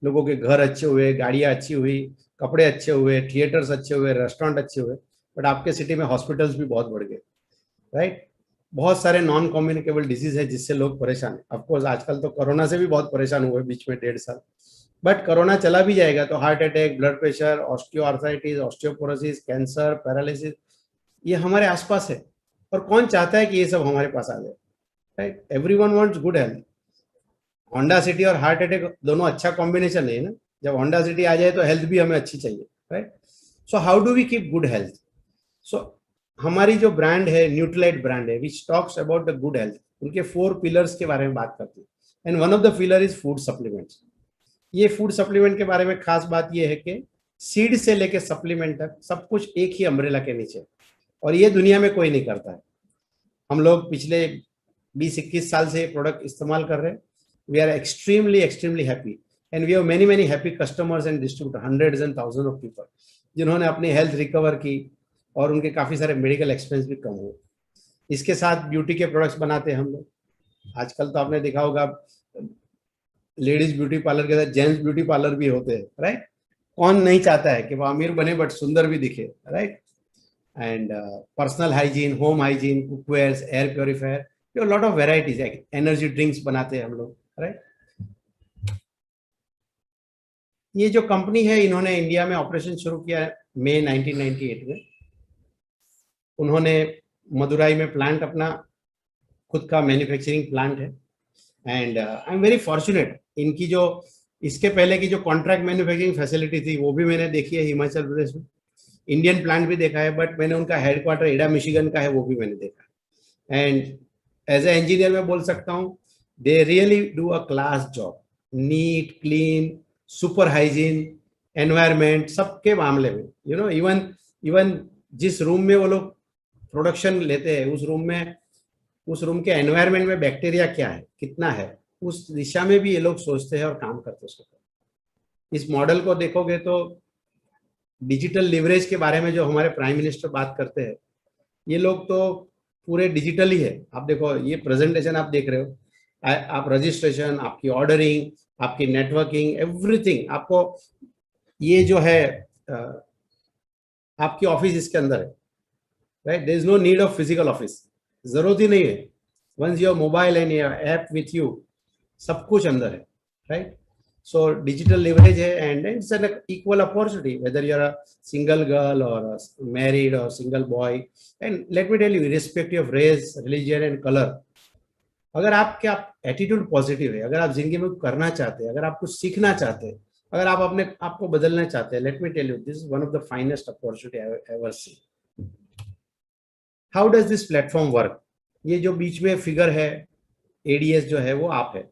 लोगों के घर अच्छे हुए, गाड़ियां अच्छी हुई, कपड़े अच्छे हुए, थिएटर्स अच्छे हुए, रेस्टोरेंट अच्छे हुए, बट आपके सिटी में हॉस्पिटल्स भी बहुत बढ़ गए, राइट? बहुत सारे नॉन कम्युनिकेबल डिजीज है जिससे लोग परेशान है। ऑफकोर्स आजकल तो कोरोना से भी बहुत परेशान हुए बीच में 1.5 साल, बट कोरोना चला भी जाएगा तो heart attack, blood pressure, osteoarthritis, osteoporosis, cancer, paralysis, ये हमारे आसपास है। और कौन चाहता है कि ये सब हमारे पास आ जाए, right? Everyone wants good health. Honda city और हार्ट अटैक दोनों अच्छा कॉम्बिनेशन नहीं है ना। जब होंडा सिटी आ जाए तो हेल्थ भी हमें अच्छी चाहिए, right? So how do we keep good health? So हमारी जो ब्रांड है, न्यूट्रीलाइट ब्रांड है, which talks about the good health, उनके 4 पिलर्स के बारे में बात करती है, and one of the pillar is food supplements. ये फूड सप्लीमेंट के बारे में खास बात ये है कि सीड से लेके सप्लीमेंट तक सब कुछ एक ही अम्ब्रेला के नीचे, और ये दुनिया में कोई नहीं करता है। हम लोग पिछले 20-21 साल से ये प्रोडक्ट इस्तेमाल कर रहे हैं। We are extremely happy, and we have many happy customers and distributor, hundreds and thousand of people, जिन्होंने अपनी हेल्थ रिकवर की और उनके काफी सारे मेडिकल एक्सपेंस भी कम हुए। इसके साथ ब्यूटी के प्रोडक्ट्स बनाते हैं हम लोग। आजकल तो आपने देखा होगा लेडीज ब्यूटी पार्लर के साथ जेंट्स ब्यूटी पार्लर भी होते हैं, राइट? कौन नहीं चाहता है कि वो अमीर बने बट सुंदर भी दिखे, right? And personal hygiene, home hygiene, cookwares, air purifier, lot of varieties है। एनर्जी ड्रिंक्स बनाते हैं हम लोग, राइट? ये जो कंपनी है, इन्होंने इंडिया में ऑपरेशन शुरू किया मई 1998 में। उन्होंने मदुराई में प्लांट, अपना खुद का मैन्युफैक्चरिंग प्लांट है, and I am very fortunate. इनकी जो इसके पहले की जो कॉन्ट्रैक्ट मैन्युफैक्चरिंग फैसिलिटी थी वो भी मैंने देखी है हिमाचल प्रदेश में, इंडियन प्लांट भी देखा है, बट मैंने उनका हेडक्वार्टर एडा मिशिगन का है, वो भी मैंने देखा। एंड एज ए इंजीनियर मैं बोल सकता हूँ, they really do a class job, neat, clean, super hygiene, environment, सबके मामले में। इवन जिस रूम में वो लोग प्रोडक्शन लेते हैं, उस रूम के एनवायरमेंट में बैक्टीरिया क्या है, कितना है, उस दिशा में भी ये लोग सोचते हैं और काम करते हैं उसको। इस मॉडल को देखोगे तो डिजिटल लिवरेज के बारे में जो हमारे प्राइम मिनिस्टर बात करते हैं, ये लोग तो पूरे डिजिटल ही है। आप देखो ये प्रेजेंटेशन आप देख रहे हो, आप रजिस्ट्रेशन, आपकी ऑर्डरिंग, आपकी नेटवर्किंग, एवरीथिंग आपको ये जो है आपकी ऑफिस इसके अंदर है, right. There is no need of physical office, जरूरत ही नहीं है। Once your mobile and your app with you, सब कुछ अंदर है, राइट। So digital leverage है, and it's an equal opportunity whether you're a single girl or a married or single boy. And let me tell you, irrespective of race, religion and color, अगर आपके attitude positive है, अगर आप जिंदगी में कुछ करना चाहते हैं, अगर आप कुछ सीखना चाहते हैं, अगर आप अपने आप को बदलना चाहते हैं, let me tell you, this is one of the finest opportunity I ever seen. How does this platform work? ये जो बीच में फिगर है एडीएस जो है वो आप है,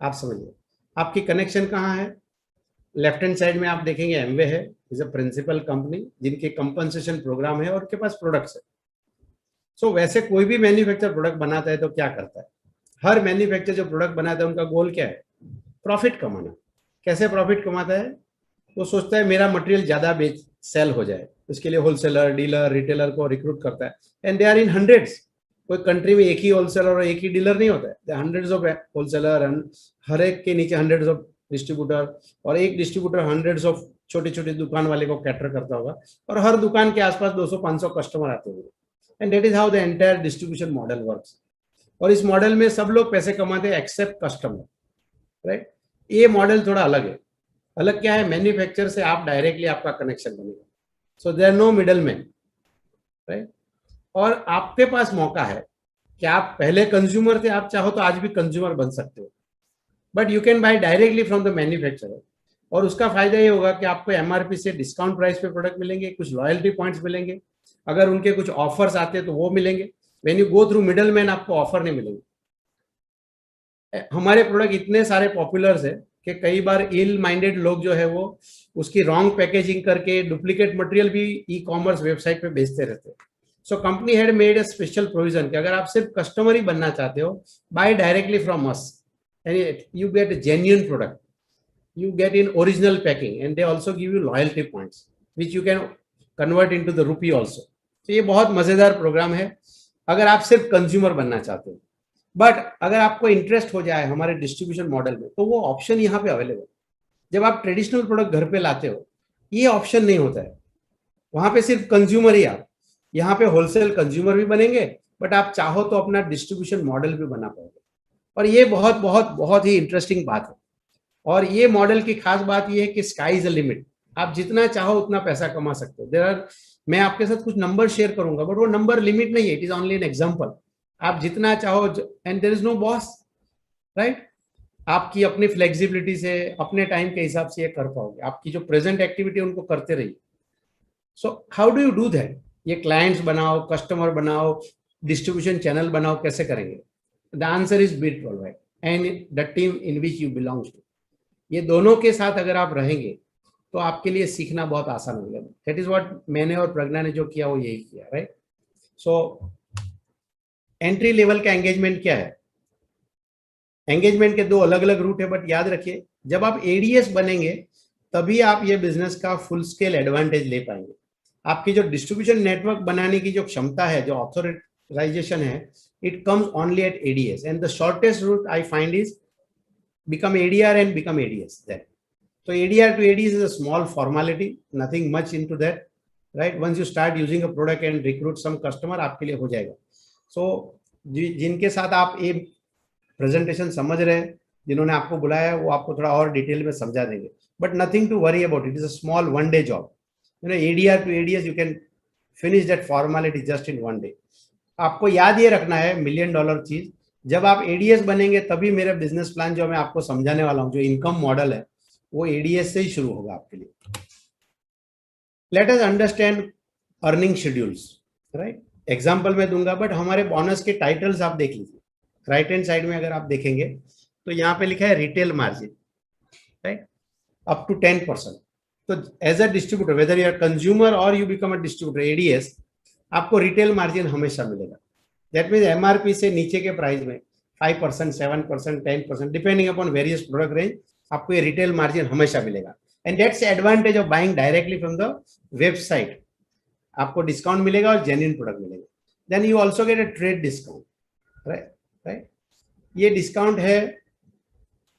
आप समझिए। आपकी कनेक्शन कहाँ है? लेफ्ट हैंड साइड में आप देखेंगे एमवे है, इज अ प्रिंसिपल कंपनी जिनके कंपनसेशन प्रोग्राम है और उनके पास प्रोडक्ट्स है। सो वैसे कोई भी मैन्युफैक्चर प्रोडक्ट बनाता है तो क्या करता है? हर मैन्युफैक्चर जो प्रोडक्ट बनाता है उनका गोल क्या है? प्रॉफिट कमाना। कैसे प्रॉफिट कमाता है? वो सोचता है मेरा मटेरियल ज्यादा बेच सेल हो जाए, उसके लिए होलसेलर, डीलर, रिटेलर को रिक्रूट करता है, and they are in hundreds. कोई कंट्री में एक ही होलसेलर और एक ही डीलर नहीं होता है, हंड्रेड्स ऑफ होलसेलर, हर एक के नीचे हंड्रेड्स ऑफ डिस्ट्रीब्यूटर, और एक डिस्ट्रीब्यूटर हंड्रेड्स ऑफ छोटी छोटी दुकान वाले को कैटर करता होगा, और हर दुकान के आसपास 200-500 कस्टमर आते होंगे, and that is how the entire distribution model works. और इस मॉडल में सब लोग पैसे कमाते हैं एक्सेप्ट कस्टमर, राइट। ये मॉडल थोड़ा अलग है। अलग क्या है? मैन्युफैक्चर से आप डायरेक्टली आपका कनेक्शन बनेगा, so there no middle man, right. और आपके पास मौका है कि आप पहले कंज्यूमर थे, आप चाहो तो आज भी कंज्यूमर बन सकते हो, but you can buy directly from the manufacturer. और उसका फायदा ये होगा कि आपको एमआरपी से डिस्काउंट प्राइस पे प्रोडक्ट मिलेंगे, कुछ लॉयल्टी पॉइंट्स मिलेंगे, अगर उनके कुछ ऑफर्स आते हैं तो वो मिलेंगे। When you go through middle man आपको ऑफर नहीं मिलेंगे। हमारे प्रोडक्ट इतने सारे पॉपुलर्स है कि कई बार इल माइंडेड लोग जो है वो उसकी रॉन्ग पैकेजिंग करके डुप्लीकेट मटेरियल भी ई कॉमर्स वेबसाइट पे बेचते रहते हैं। So company had made a special provision कि अगर आप सिर्फ कस्टमर ही बनना चाहते हो, buy directly from us and you get a genuine product, you get in original packing, and they also give you loyalty points which you can convert into the rupee also. तो ये बहुत मजेदार programme है अगर आप सिर्फ consumer बनना चाहते हो। बट अगर आपको इंटरेस्ट हो जाए हमारे डिस्ट्रीब्यूशन मॉडल में, तो वो ऑप्शन यहाँ पे अवेलेबल। जब आप ट्रेडिशनल प्रोडक्ट घर पे लाते हो, ये ऑप्शन नहीं होता है, वहां पे सिर्फ कंज्यूमर ही आप। यहाँ पे होलसेल कंज्यूमर भी बनेंगे, बट आप चाहो तो अपना डिस्ट्रीब्यूशन मॉडल भी बना पाओगे। और ये बहुत बहुत बहुत ही इंटरेस्टिंग बात है। और ये मॉडल की खास बात ये है कि स्काई इज द लिमिट, आप जितना चाहो उतना पैसा कमा सकते हो। देयर आर, मैं आपके साथ कुछ नंबर शेयर करूंगा, बट वो नंबर लिमिट नहीं है, it is only an example. आप जितना चाहो, and there is no boss, right. आपकी अपनी फ्लेक्सिबिलिटी से, अपने टाइम के हिसाब से ये कर पाओगे। आपकी जो प्रेजेंट एक्टिविटी उनको करते रहिए। So how do you do that? ये क्लाइंट्स बनाओ, कस्टमर बनाओ, डिस्ट्रीब्यूशन चैनल बनाओ, कैसे करेंगे? The answer is bit alright and the team in which you belong to. ये दोनों के साथ अगर आप रहेंगे तो आपके लिए सीखना बहुत आसान हो जाएगा। दैट इज व्हाट मैंने और प्रज्ञा ने जो किया वो यही किया, राइट। सो एंट्री लेवल का एंगेजमेंट क्या है? एंगेजमेंट के दो अलग अलग रूट है, बट याद रखिए जब आप एडीएस बनेंगे तभी आप ये बिजनेस का फुल स्केल एडवांटेज ले पाएंगे। आपकी जो डिस्ट्रीब्यूशन नेटवर्क बनाने की जो क्षमता है, जो ऑथराइजेशन है, it comes only at ADS, and the shortest route I find is become ADR and become ADS then. So ADR to ADS is a small formality, nothing much into that, right? Once you start using a product and recruit some customer, आपके लिए हो जाएगा। So जिनके साथ आप ये presentation समझ रहे हैं, जिन्होंने आपको बुलाया, वो आपको थोड़ा और डिटेल में समझा देंगे, but nothing to worry about, it is a small one day job. You know, ADR to ADS you can finish that formality just in one day. आपको याद ये रखना है, $1 million चीज, जब आप एडीएस बनेंगे तभी मेरा बिजनेस प्लान जो मैं आपको समझाने वाला हूं, जो इनकम मॉडल है, वो एडीएस से ही शुरू होगा आपके लिए। Let us understand earning schedules, right. Example मैं दूंगा, बट हमारे बोनस के टाइटल्स आप देख लीजिए। राइट हैंड साइड में अगर आप देखेंगे तो यहाँ पे लिखा है retail margin, right, up to 10%। तो as a distributor, whether you are consumer और you become a distributor, ADS, आपको रिटेल मार्जिन हमेशा मिलेगा। दैट मीन्स एमआरपी से नीचे के प्राइस में 5%, 7%, 10%, depending upon various product range, आपको ये रिटेल मार्जिन हमेशा मिलेगा। And that's advantage of buying directly from the website. आपको डिस्काउंट मिलेगा और जेन्युइन प्रोडक्ट मिलेगा। Then you also get a trade discount, right. ये डिस्काउंट है,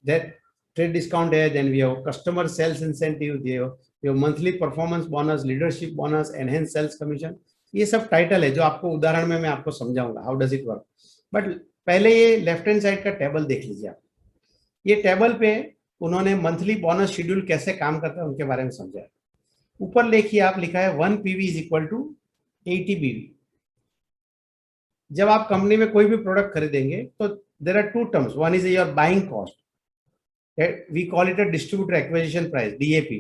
दैट ट्रेड डिस्काउंट है। Then we have customer sales incentive, ये monthly performance bonus, leadership bonus, enhance sales commission, ये सब टाइटल है जो आपको उदाहरण में मैं आपको समझाऊंगा how does it work. But पहले ये लेफ्ट हैंड साइड का टेबल देख लीजिए आप। ये टेबल पे उन्होंने मंथली बोनस शेड्यूल कैसे काम करता है उनके बारे में समझाया। ऊपर देखिए आप, लिखा है 1 PV is equal to 80 BV। जब आप कंपनी में कोई भी प्रोडक्ट खरीदेंगे तो there are two terms, one is your buying cost, we call it a distributor acquisition price, DAP.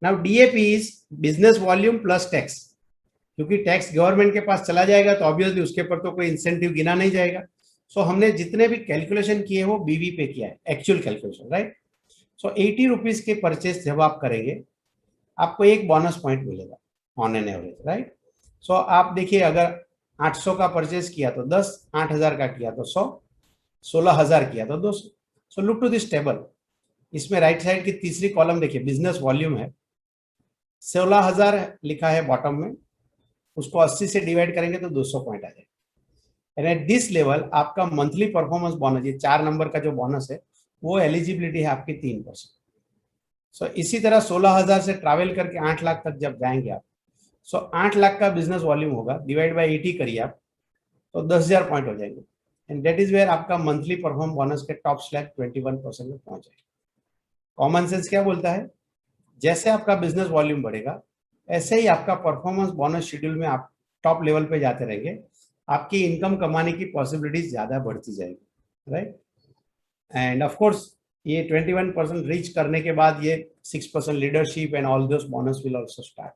Now DAP is business volume plus tax, क्योंकि tax government के पास चला जाएगा तो ऑब्वियसली उसके ऊपर तो कोई इंसेंटिव गिना नहीं जाएगा। सो हमने जितने भी कैलकुलेशन किए वो बीवी पे किया है, एक्चुअल कैलकुलेशन, राइट। सो 80 रुपीज के परचेस जब आप करेंगे आपको एक बोनस पॉइंट मिलेगा ऑन एन एवरेज, राइट। सो आप देखिए, अगर 800 का परचेस किया तो 10, 8000 का किया तो 100, 16000 किया तो 200। So look to this table, इसमें राइट साइड की तीसरी कॉलम देखिए, बिजनेस वॉल्यूम है, 16000 लिखा है बॉटम में, उसको 80 से डिवाइड करेंगे तो 200 पॉइंट आ जाएगा। एंड एट दिस लेवल आपका मंथली परफॉर्मेंस बोनस, ये 4 नंबर का जो बोनस है वो एलिजिबिलिटी है आपकी 3%। सो इसी तरह 16000 से ट्रैवल करके 8 लाख तक जब जाएंगे आप, सो 8 लाख का बिजनेस वॉल्यूम होगा, डिवाइड बाय 80 करिए आप तो 10,000 पॉइंट हो जाएंगे। एंड दैट इज वेयर आपका मंथली परफॉर्म बोनस के टॉप स्लैब 21% में पहुंच जाएगा। कॉमन सेंस क्या बोलता है, जैसे आपका बिजनेस वॉल्यूम बढ़ेगा ऐसे ही आपका परफॉर्मेंस बोनस शेड्यूल में आप टॉप लेवल पे जाते रहेंगे, आपकी इनकम कमाने की पॉसिबिलिटीज ज्यादा बढ़ती जाएगी, राइट। एंड ऑफ कोर्स ये 21% रीच करने के बाद ये 6% leadership and all those bonus will also start.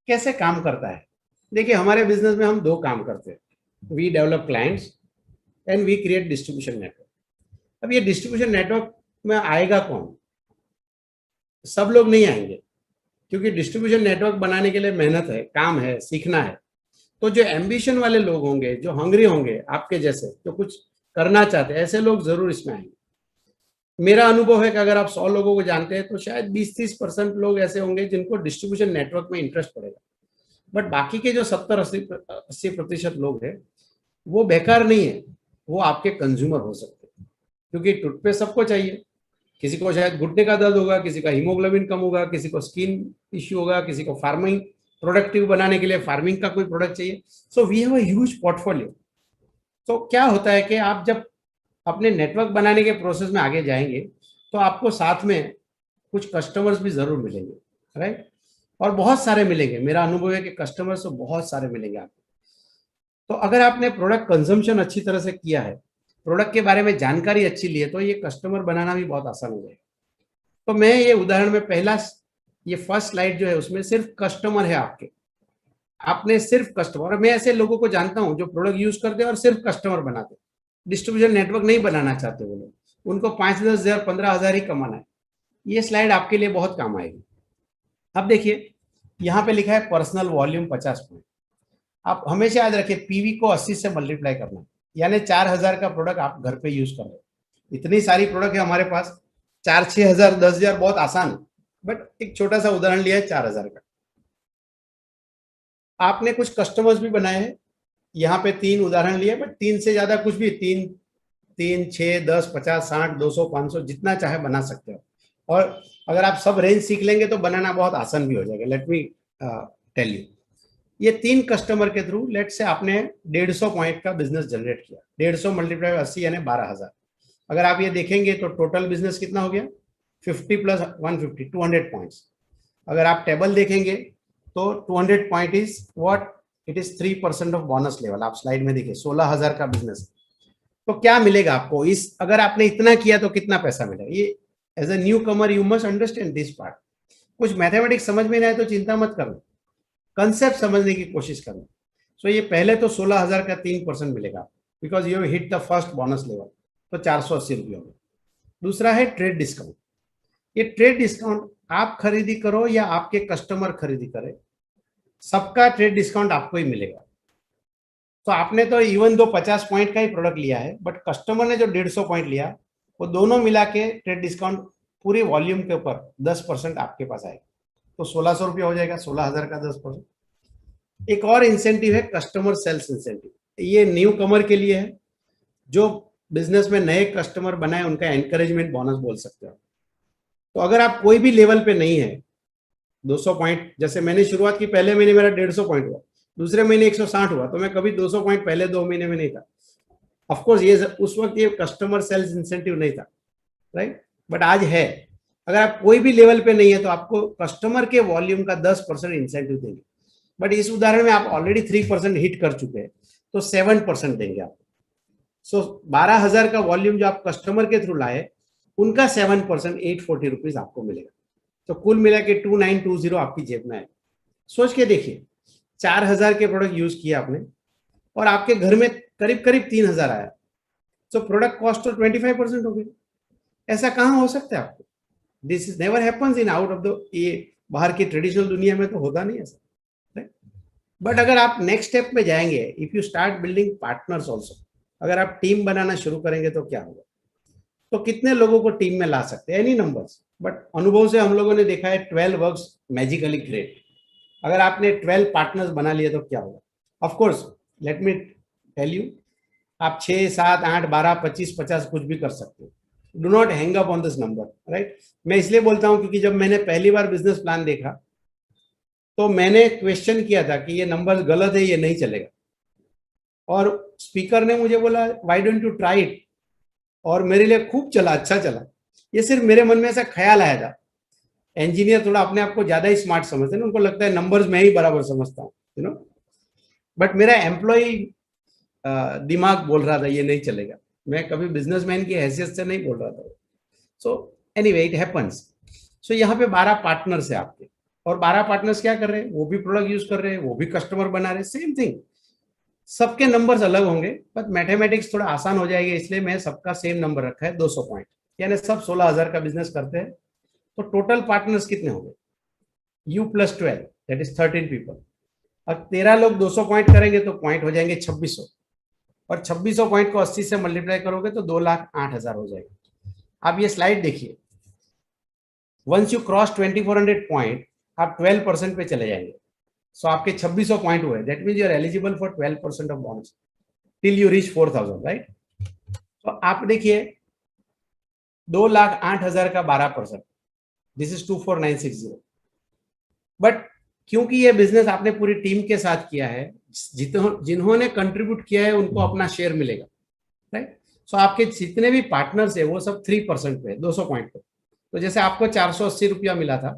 कैसे काम करता है, देखिए हमारे बिजनेस में हम 2 काम करते हैं, we develop clients and we create distribution network. अब ये डिस्ट्रीब्यूशन नेटवर्क में आएगा कौन, सब लोग नहीं आएंगे, क्योंकि डिस्ट्रीब्यूशन नेटवर्क बनाने के लिए मेहनत है, काम है, सीखना है। तो जो एम्बिशन वाले लोग होंगे, जो हंग्री होंगे आपके जैसे, जो कुछ करना चाहते हैं, ऐसे लोग जरूर इसमें आएंगे। मेरा अनुभव है कि अगर आप 100 लोगों को जानते हैं तो शायद 20-30% लोग ऐसे होंगे जिनको डिस्ट्रीब्यूशन नेटवर्क में इंटरेस्ट पड़ेगा। बट बाकी के जो 70-80% लोग हैं वो बेकार नहीं है, वो आपके कंज्यूमर हो सकते हैं, क्योंकि टूथपेस्ट सबको चाहिए। किसी को शायद घुटने का दर्द होगा, किसी का हीमोग्लोबिन कम होगा, किसी को स्किन इश्यू होगा, किसी को फार्मिंग प्रोडक्टिव बनाने के लिए फार्मिंग का कोई प्रोडक्ट चाहिए। So we have a huge portfolio. तो क्या होता है कि आप जब अपने नेटवर्क बनाने के प्रोसेस में आगे जाएंगे तो आपको साथ में कुछ कस्टमर्स भी जरूर मिलेंगे, राइट, और बहुत सारे मिलेंगे। मेरा अनुभव है कि कस्टमर्स तो बहुत सारे मिलेंगे आपको। तो अगर आपने प्रोडक्ट कंजम्पशन अच्छी तरह से किया है, प्रोडक्ट के बारे में जानकारी अच्छी ली है, तो ये कस्टमर बनाना भी बहुत आसान हो जाएगा। तो मैं ये उदाहरण में पहला, ये फर्स्ट स्लाइड जो है उसमें सिर्फ कस्टमर है आपके, आपने सिर्फ कस्टमर, मैं ऐसे लोगों को जानता हूं जो प्रोडक्ट यूज करते हैं और सिर्फ कस्टमर बनाते, डिस्ट्रीब्यूशन नेटवर्क नहीं बनाना चाहते वो लोग, उनको 5-10 हजार 15 हजार ही कमाना है। ये स्लाइड आपके लिए बहुत काम आएगी। अब देखिए यहाँ पे लिखा है पर्सनल वॉल्यूम 50 पॉइंट। आप हमेशा याद रखिए पीवी को 80 से मल्टीप्लाई करना, यानी 4000 का प्रोडक्ट आप घर पे यूज कर रहे हो। इतनी सारी प्रोडक्ट है हमारे पास, 4-6 हजार 10 हजार बहुत आसान है, बट एक छोटा सा उदाहरण लिया है 4000 का। आपने कुछ कस्टमर्स भी बनाए हैं, यहाँ पे 3 उदाहरण लिए, बट 3 से ज्यादा कुछ भी, 3, 6, 10, 50, 60, 200, 500 जितना चाहे बना सकते हो। और अगर आप सब रेंज सीख लेंगे तो बनाना बहुत आसान भी हो जाएगा। लेट मी टेल यू, ये 3 कस्टमर के थ्रू लेट से आपने 150 पॉइंट का बिजनेस जनरेट किया, 150 मल्टीप्लाई 80 यानी 12,000। अगर आप ये देखेंगे तो टोटल बिजनेस कितना हो गया, 50 प्लस 150, 200 पॉइंट्स। अगर आप टेबल देखेंगे तो 200 point is what, it is 3% of bonus level. आप स्लाइड में देखिए 16,000 का बिजनेस, तो क्या मिलेगा आपको इस, अगर आपने इतना किया तो कितना पैसा मिलेगा। ये as a newcomer you must understand this part. कुछ मैथमेटिक्स समझ में नहीं आए तो चिंता मत करना, कंसेप्ट समझने की कोशिश करना। सो ये पहले तो 16,000 का 3% मिलेगा, because you hit the first bonus level, तो 480 रुपये होगा। दूसरा है ट्रेड डिस्काउंट। ये ट्रेड डिस्काउंट आप खरीदी करो या आपके कस्टमर खरीदी करे, सबका ट्रेड डिस्काउंट आपको ही मिलेगा। तो आपने तो इवन दो 50 पॉइंट का ही प्रोडक्ट लिया है, बट कस्टमर ने जो 150 पॉइंट लिया, वो दोनों मिला के ट्रेड डिस्काउंट पूरे वॉल्यूम के ऊपर 10% आपके पास आएगा, तो 1600 रुपया हो जाएगा, 16,000 का 10%। एक और इंसेंटिव है कस्टमर सेल्स इंसेंटिव, ये न्यू कमर के लिए है, जो बिजनेस में नए कस्टमर बनाए उनका एनकरेजमेंट बोनस बोल सकते हो। तो अगर आप कोई भी लेवल पे नहीं है, 200 पॉइंट, जैसे मैंने शुरुआत की, पहले महीने मेरा 150 पॉइंट हुआ, दूसरे महीने 160 हुआ, तो मैं कभी 200 पॉइंट पहले 2 महीने में नहीं था। ऑफ कोर्स ये उस वक्त ये कस्टमर सेल्स इंसेंटिव नहीं था, राइट, बट आज है। अगर आप कोई भी लेवल पे नहीं है तो आपको कस्टमर के वॉल्यूम का 10% इंसेंटिव देंगे, बट इस उदाहरण में आप ऑलरेडी 3% हिट कर चुके हैं, तो 7% देंगे आपको। सो 12,000 का वॉल्यूम जो आप कस्टमर के थ्रू लाए, उनका 7% 840 रुपीज आपको मिलेगा। तो कुल मिला के 2920 आपकी जेब में है। सोच के देखिए, 4,000 के प्रोडक्ट यूज किए आपने और आपके घर में करीब करीब 3,000 आया, तो प्रोडक्ट कॉस्ट तो 25% हो गई। ऐसा कहाँ हो सकता है आपको? This is never happens in out of the, ये बाहर की ट्रेडिशनल दुनिया में तो होता नहीं ऐसा, राइट। बट अगर आप नेक्स्ट स्टेप में जाएंगे, if you start building partners also, अगर आप टीम बनाना शुरू करेंगे तो क्या होगा? तो कितने लोगों को टीम में ला सकते हैं? एनी नंबर्स, बट अनुभव से हम लोगों ने देखा है 12 वर्क्स मैजिकली ग्रेट। अगर आपने 12 पार्टनर्स बना लिए तो क्या होगा? Of course let me tell you, आप 6, 7, 8, 12, 25, 50 कुछ भी कर सकते हो। Do not hang up on this number, right. मैं इसलिए बोलता हूं क्योंकि जब मैंने पहली बार बिजनेस प्लान देखा तो मैंने क्वेश्चन किया था कि ये नंबर गलत है, ये नहीं चलेगा, और स्पीकर ने मुझे बोला why don't you try it, और मेरे लिए खूब चला, अच्छा चला। ये सिर्फ मेरे मन में ऐसा ख्याल आया था। इंजीनियर थोड़ा अपने आप को ज्यादा ही स्मार्ट समझते हैं, उनको लगता है नंबर्स मैं ही बराबर समझता हूँ, यू नो, बट मेरा एम्प्लॉय दिमाग बोल रहा था ये नहीं चलेगा। मैं कभी बिजनेसमैन की हैसियत से नहीं बोल रहा था। So anyway it happens. So यहाँ पे 12 पार्टनर्स है आपके, और 12 पार्टनर्स क्या कर रहे हैं? वो भी प्रोडक्ट यूज कर रहे हैं, वो भी कस्टमर बना रहे हैं, सेम थिंग। सबके नंबर्स अलग होंगे, बट मैथमेटिक्स थोड़ा आसान हो जाएगी, इसलिए मैं सबका सेम नंबर रखा है 200 पॉइंट, यानी सब 16,000 का बिजनेस करते हैं। तो टोटल पार्टनर्स कितने होंगे? U + 12 that is 13 people. अब 13 लोग 200 पॉइंट करेंगे तो पॉइंट हो जाएंगे 2600, और 2600 पॉइंट को 80 से मल्टीप्लाई करोगे तो 2,08,000 हो जाएगा। अब ये स्लाइड देखिए, वंस यू क्रॉस 2400 पॉइंट आप 12% पे चले जाएंगे। सो आपके 2600 पॉइंट हुए, that mean you are eligible for 12% of bonus till you reach 4,000, right. तो आप देखिए 2,08,000 का 12%, दिस इज 24,960। बट क्योंकि ये बिजनेस आपने पूरी टीम के साथ किया है, जिन्होंने कंट्रीब्यूट किया है उनको अपना शेयर मिलेगा, राइट। सो आपके जितने भी पार्टनर्स है वो सब 3% पे, 200 पॉइंट पे। तो जैसे आपको 480 रुपया मिला था,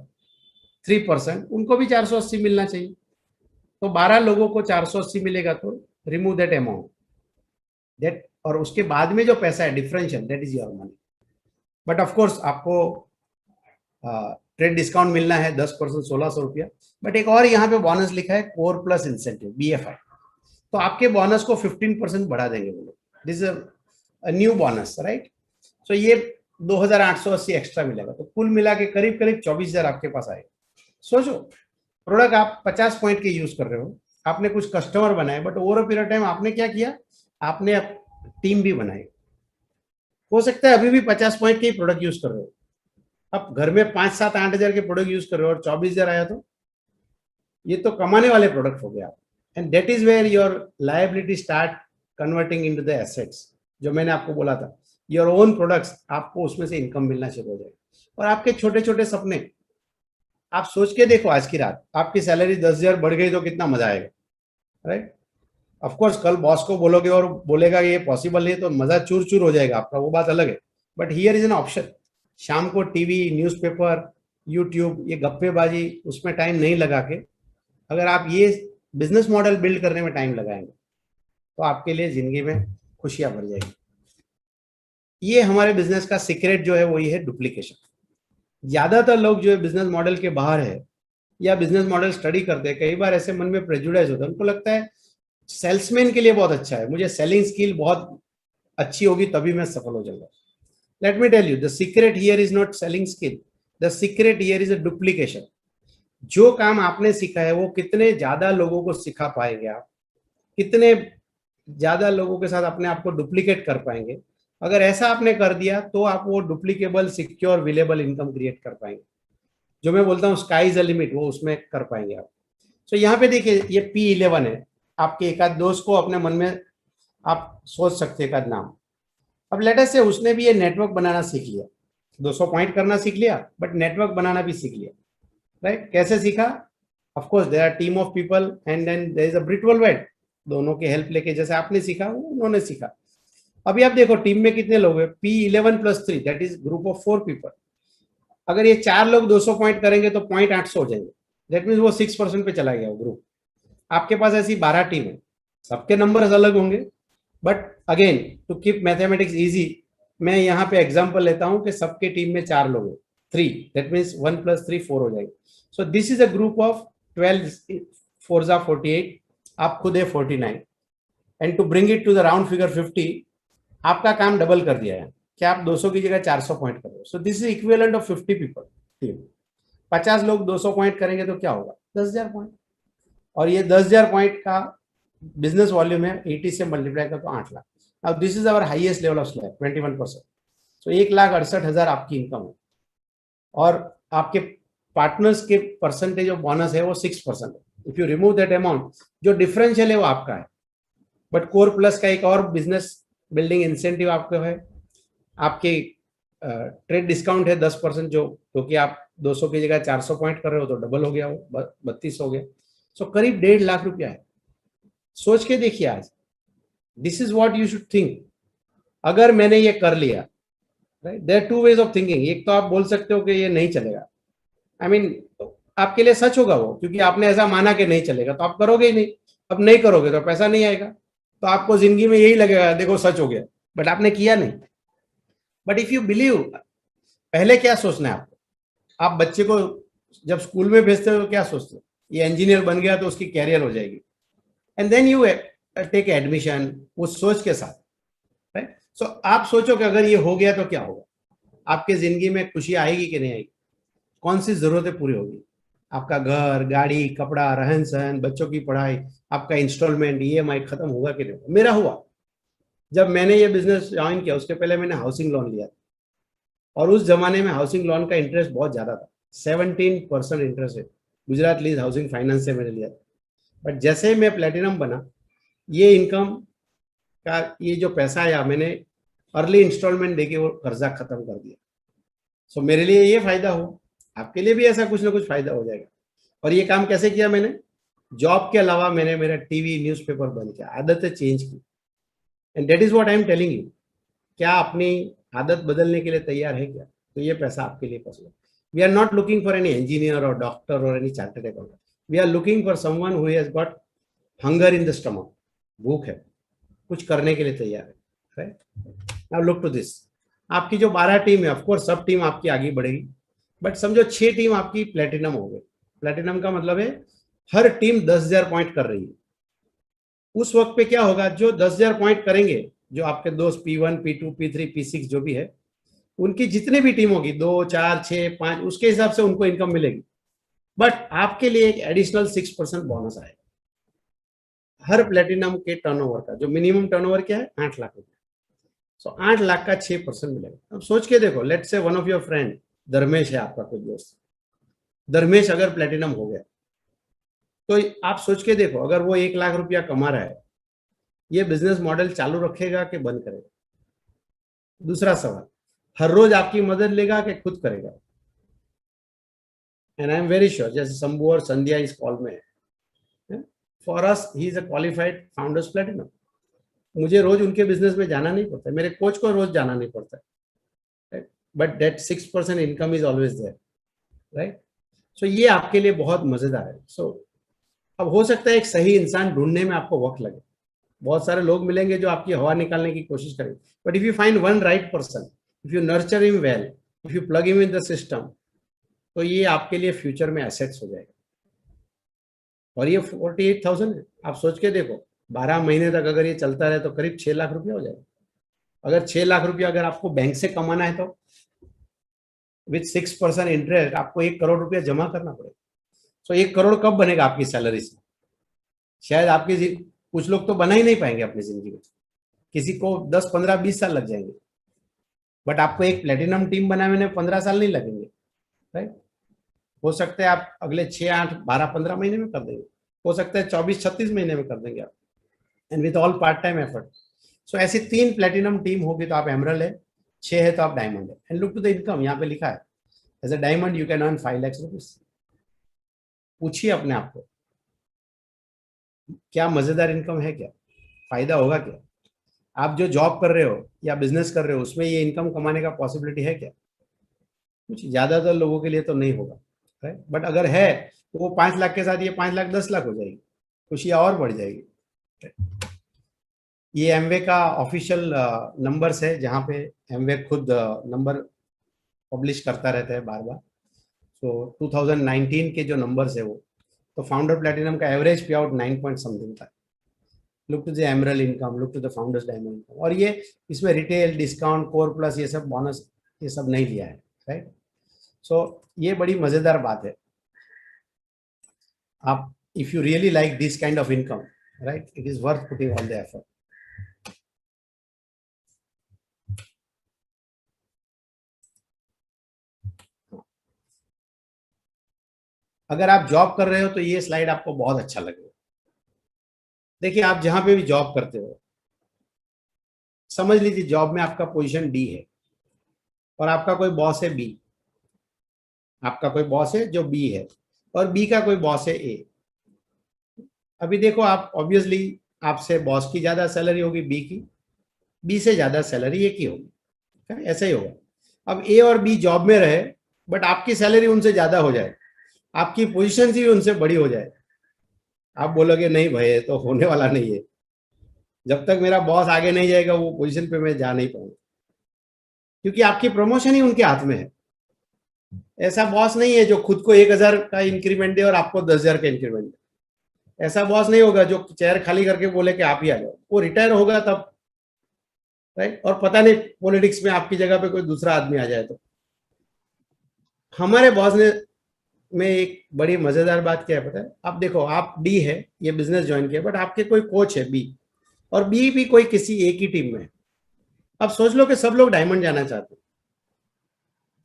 3%, उनको भी 480 मिलना चाहिए। तो 12 लोगों को 480 मिलेगा, तो रिमूव दैट अमाउंट, दैट, और उसके बाद में जो पैसा है differential, that is your money. But of course आपको ट्रेड डिस्काउंट मिलना है 10%, 1,600 रुपया। बट एक और यहाँ पे बोनस लिखा है कोर प्लस इंसेंटिव, BFI। तो आपके बोनस को 15% बढ़ा देंगे वो लोग, this is a new bonus, right. So ये 2,880 एक्स्ट्रा मिलेगा, तो कुल मिला के करीब करीब 24,000 आपके पास आएगा। सोचो, प्रोडक्ट आप 50 पॉइंट के यूज कर रहे हो, आपने कुछ कस्टमर बनाए, but over a period time आपने क्या किया? आपने टीम भी बनाई। हो सकता है अभी भी 50 पॉइंट के ही प्रोडक्ट यूज कर रहे हो, अब घर में 5, 7, 8,000 के प्रोडक्ट यूज कर रहे हो और 24,000 आया, तो ये तो कमाने वाले प्रोडक्ट हो गया। And that is where your liability start converting into the assets, जो मैंने आपको बोला था, योर ओन प्रोडक्ट्स, आपको उसमें से इनकम मिलना शुरू हो जाएगा। और आपके छोटे छोटे सपने आप सोच के देखो, आज की रात आपकी सैलरी 10,000 बढ़ गई तो कितना मजा आएगा, राइट। ऑफ कोर्स कल बॉस को बोलोगे और बोलेगा ये पॉसिबल नहीं, तो मजा चूर चूर हो जाएगा आपका, वो बात अलग है। But here is an option, शाम को टीवी, न्यूज़पेपर, यूट्यूब, ये गप्पेबाजी, उसमें टाइम नहीं लगा के अगर आप ये बिजनेस मॉडल बिल्ड करने में टाइम लगाएंगे तो आपके लिए जिंदगी में खुशियां भर जाएगी। ये हमारे बिजनेस का सीक्रेट जो है वो ये है डुप्लीकेशन। ज्यादातर लोग जो है बिजनेस मॉडल के बाहर है या बिजनेस मॉडल स्टडी करते हैं, कई बार ऐसे मन में प्रेजुडाइज होता है, उनको लगता है सेल्समैन के लिए बहुत अच्छा है, मुझे सेलिंग स्किल बहुत अच्छी होगी तभी मैं सफल हो जाऊंगा। Let me tell you, the secret here is not selling skill. The secret here is a duplication. जो काम आपने सीखा है वो कितने ज्यादा लोगों को सिखा पाएंगे आप, कितने ज्यादा लोगों के साथ अपने आप को डुप्लीकेट कर पाएंगे। अगर ऐसा आपने कर दिया तो आप वो डुप्लीकेबल, सिक्योर, विलेबल इनकम क्रिएट कर पाएंगे। जो मैं बोलता हूँ स्काई इज अ लिमिट, वो उसमें कर पाएंगे आप। सो यहाँ पे देखिए ये P11 है, आपके एक आध दोस्त को अपने मन में आप सोच सकते हैं एक आध नाम। अब लेट अस से उसने भी ये नेटवर्क बनाना सीख लिया, 200 पॉइंट करना सीख लिया, बट नेटवर्क बनाना भी सीख लिया, राइट? कैसे सीखा? Of course there are team of people and then there is a Britt worldwide, दोनों के हेल्प लेके जैसे आपने सीखा उन्होंने सीखा। अभी आप देखो टीम में कितने लोग हैं, P11 + 3 that is group of 4 people. अगर ये 4 लोग 200 पॉइंट करेंगे तो पॉइंट 800 हो जाएंगे, दैट मीन्स वो 6% पे चला गया वो ग्रुप। आपके पास ऐसी 12 टीम है, सबके नंबर्स अलग होंगे, but again to keep mathematics easy, मैं यहाँ पे एग्जांपल लेता हूँ कि सबके टीम में 4 लोग हैं, 3, दैट मीन्स 1 + 3 4 हो जाएंगे। So this is a group of 12 4 ज़ा 48, आप खुद है 49, and to bring it to the round figure 50, आपका काम डबल कर दिया है कि आप 200 की जगह 400 पॉइंट कर रहे हो। सो this is equivalent of 50 people team. 50 लोग 200 पॉइंट करेंगे तो क्या होगा? 10,000 पॉइंट, और ये 10,000 पॉइंट का बिजनेस वॉल्यूम है, 80 से मल्टीप्लाई कर तो 8 लाख। अब this is our highest level of slab, 21%। So 1,68,000 आपकी इनकम है, और आपके पार्टनर्स के परसेंटेज ऑफ बोनस है वो 6% है। If you remove that amount, जो डिफरेंशियल है वो आपका है, बट कोर प्लस का एक और बिजनेस बिल्डिंग इंसेंटिव आपको है, आपके ट्रेड डिस्काउंट है 10%, जो क्योंकि आप 200 की जगह 400 पॉइंट कर रहे हो तो डबल हो गया, वो 32 हो गया। सो करीब 1.5 लाख रुपया है। सोच के देखिए आज, this is what you should think. अगर मैंने ये कर लिया, right, there are 2 ways of thinking. एक तो आप बोल सकते हो कि ये नहीं चलेगा, आई मीन आपके लिए सच होगा वो, क्योंकि आपने ऐसा माना कि नहीं चलेगा तो आप करोगे ही नहीं। अब नहीं करोगे तो पैसा नहीं आएगा, तो आपको जिंदगी में यही लगेगा देखो सच हो गया, बट आपने किया नहीं। बट इफ यू बिलीव, पहले क्या सोचना है आपको? आप बच्चे को जब स्कूल में भेजते हो तो क्या सोचते हो? ये इंजीनियर बन गया तो उसकी कैरियर हो जाएगी, and then you take admission उस सोच के साथ, राइट? सो आप सोचो कि अगर ये हो गया तो क्या होगा, आपके जिंदगी में खुशी आएगी कि नहीं आएगी, कौन सी जरूरतें पूरी होगी, आपका घर, गाड़ी, कपड़ा, रहन सहन, बच्चों की पढ़ाई, आपका इंस्टॉलमेंट, EMI खत्म होगा कि नहीं? मेरा हुआ। जब मैंने ये बिजनेस ज्वाइन किया उसके पहले मैंने हाउसिंग लोन लिया, और उस जमाने में हाउसिंग लोन का इंटरेस्ट बहुत ज्यादा था, 17% इंटरेस्ट है, गुजरात लीज हाउसिंग फाइनेंस से मैंने लिया था। बट जैसे ही मैं प्लेटिनम बना, ये इनकम का ये जो पैसा आया, मैंने अर्ली इंस्टॉलमेंट देके वो कर्जा खत्म कर दिया। सो मेरे लिए ये फायदा हुआ, आपके लिए भी ऐसा कुछ ना कुछ फायदा हो जाएगा। और ये काम कैसे किया मैंने? जॉब के अलावा मैंने मेरा टीवी न्यूज़पेपर बंद किया, आदतें चेंज की, and that is what I am telling you. क्या अपनी आदत बदलने के लिए तैयार है क्या? तो ये पैसा आपके लिए possible. We are not looking for any engineer और डॉक्टर और any chartered accountant, we are looking for someone who has got hunger in the stomach, भूख है, कुछ करने के लिए तैयार है, right? Now look to this, आपकी जो 12 टीम है, ऑफ कोर्स सब टीम आपकी आगे बढ़ेगी, बट समझो 6 टीम आपकी प्लेटिनम हो गई। प्लेटिनम का मतलब है हर टीम 10,000 पॉइंट कर रही है। उस वक्त पे क्या होगा, जो 10,000 पॉइंट करेंगे, जो आपके दोस्त P1 P2 P3 P6 जो भी है, उनकी जितनी भी टीम होगी 2 4 6 5, उसके हिसाब से उनको इनकम मिलेगी। बट आपके लिए एक एडिशनल 6% बोनस आएगा हर प्लेटिनम के टर्नओवर का, जो मिनिमम टर्नओवर क्या है, 8 लाख रुपए। सो 8 लाख का 6% मिलेगा। अब सोच के देखो, let's say one of your friend Dharmesh है आपका कोई दोस्त, धर्मेश अगर प्लेटिनम हो गया तो आप सोच के देखो, अगर वो 1 लाख रुपया कमा रहा है, ये बिजनेस मॉडल चालू रखेगा कि बंद करेगा? दूसरा सवाल, हर रोज आपकी मदद लेगा कि खुद करेगा? And I am very sure, जैसे शंभू और संध्या इस कॉल में है, for us he is a qualified founders platinum. मुझे रोज उनके बिजनेस में जाना नहीं पड़ता, मेरे कोच को रोज जाना नहीं पड़ता, but that 6% income is always there, right? So ये आपके लिए बहुत मजेदार है। सो अब हो सकता है एक सही इंसान ढूंढने में आपको वक्त लगे, बहुत सारे लोग मिलेंगे जो आपकी हवा निकालने की कोशिश करेंगे, but if you find one right person, if you nurture him well, if you plug him in the system, तो ये आपके लिए फ्यूचर में एसेट्स हो जाएगा। और ये 48,000 है, आप सोच के देखो, 12 महीने तक अगर ये चलता रहे तो करीब 6 लाख रुपया हो जाएगा। अगर 6 लाख रुपया अगर आपको बैंक से कमाना है तो विथ 6% इंटरेस्ट आपको 1 करोड़ रुपया जमा करना पड़ेगा। तो 1 करोड़ कब बनेगा आपकी सैलरी से? शायद आपकी कुछ लोग तो बना ही नहीं पाएंगे अपनी जिंदगी में, किसी को 10 15 20 साल लग जाएंगे, बट आपको एक प्लेटिनम टीम बनाने में 15 साल नहीं लगेंगे, राइट? हो सकता है आप अगले 6 8 12 15 महीने में कर देंगे। हो सकता है 24-36 महीने में कर देंगे आप, and with all part time effort. So ऐसी 3 प्लेटिनम टीम होगी तो आप एमरल्ड है, 6 है तो आप डायमंड है। And look to the income, यहाँ पे लिखा है as a diamond you can earn 5 lakh rupees. पूछिए अपने आप को, क्या मजेदार इनकम है, क्या फायदा होगा क्या? आप जो जॉब कर रहे हो या बिजनेस कर रहे हो उसमें ये इनकम कमाने का पॉसिबिलिटी है क्या? कुछ ज्यादातर लोगों के लिए तो नहीं होगा, राइट? बट अगर है तो वो 5 लाख के साथ ये 5 लाख 10 लाख हो जाएगी, खुशियां और बढ़ जाएगी। ये एमवे का ऑफिशियल नंबर्स है, जहाँ पे एमवे खुद नंबर पब्लिश करता रहता है बार बार। सो 2019 के जो नंबर्स है वो, तो फाउंडर प्लेटिनम का average pay out 9 point something था। Look to the emerald income, look to the founders diamond income. और ये इसमें रिटेल डिस्काउंट कोर प्लस ये सब बोनस ये सब नहीं लिया है, राइट? सो ये बड़ी मजेदार बात है। आप if you really like this kind of income, right, it is worth putting all the effort. अगर आप जॉब कर रहे हो तो ये स्लाइड आपको बहुत अच्छा लगेगा। देखिए, आप जहां पे भी जॉब करते हो, समझ लीजिए जॉब में आपका पोजीशन डी है और आपका कोई बॉस है बी। आपका कोई बॉस है जो बी है और बी का कोई बॉस है ए। अभी देखो, आप ऑब्वियसली आपसे बॉस की ज्यादा सैलरी होगी बी की, बी से ज्यादा सैलरी ए की होगी, ऐसा ही होगा। अब ए और बी जॉब में रहे बट आपकी सैलरी उनसे ज्यादा हो जाए, आपकी पोजीशन भी उनसे बड़ी हो जाए, आप बोलोगे नहीं भाई तो होने वाला नहीं है। जब तक मेरा बॉस आगे नहीं जाएगा वो पोजीशन पे मैं जा नहीं पाऊंगा, क्योंकि आपकी प्रमोशन ही उनके हाथ में है। ऐसा बॉस नहीं है जो खुद को 1000 का इंक्रीमेंट दे और आपको 10,000 का इंक्रीमेंट दे। ऐसा बॉस नहीं होगा जो चेयर खाली करके बोले कि आप ही आ जाओ, वो रिटायर होगा तब, राइट? और पता नहीं पॉलिटिक्स में आपकी जगह पे कोई दूसरा आदमी आ जाए तो। हमारे बॉस ने में एक बड़ी मजेदार बात क्या है पता है? आप देखो, आप डी है, ये बिजनेस ज्वाइन किया, बट आपके कोई कोच है बी, और बी भी कोई किसी एक ही टीम में है। अब सोच लो कि सब लोग डायमंड जाना चाहते हैं।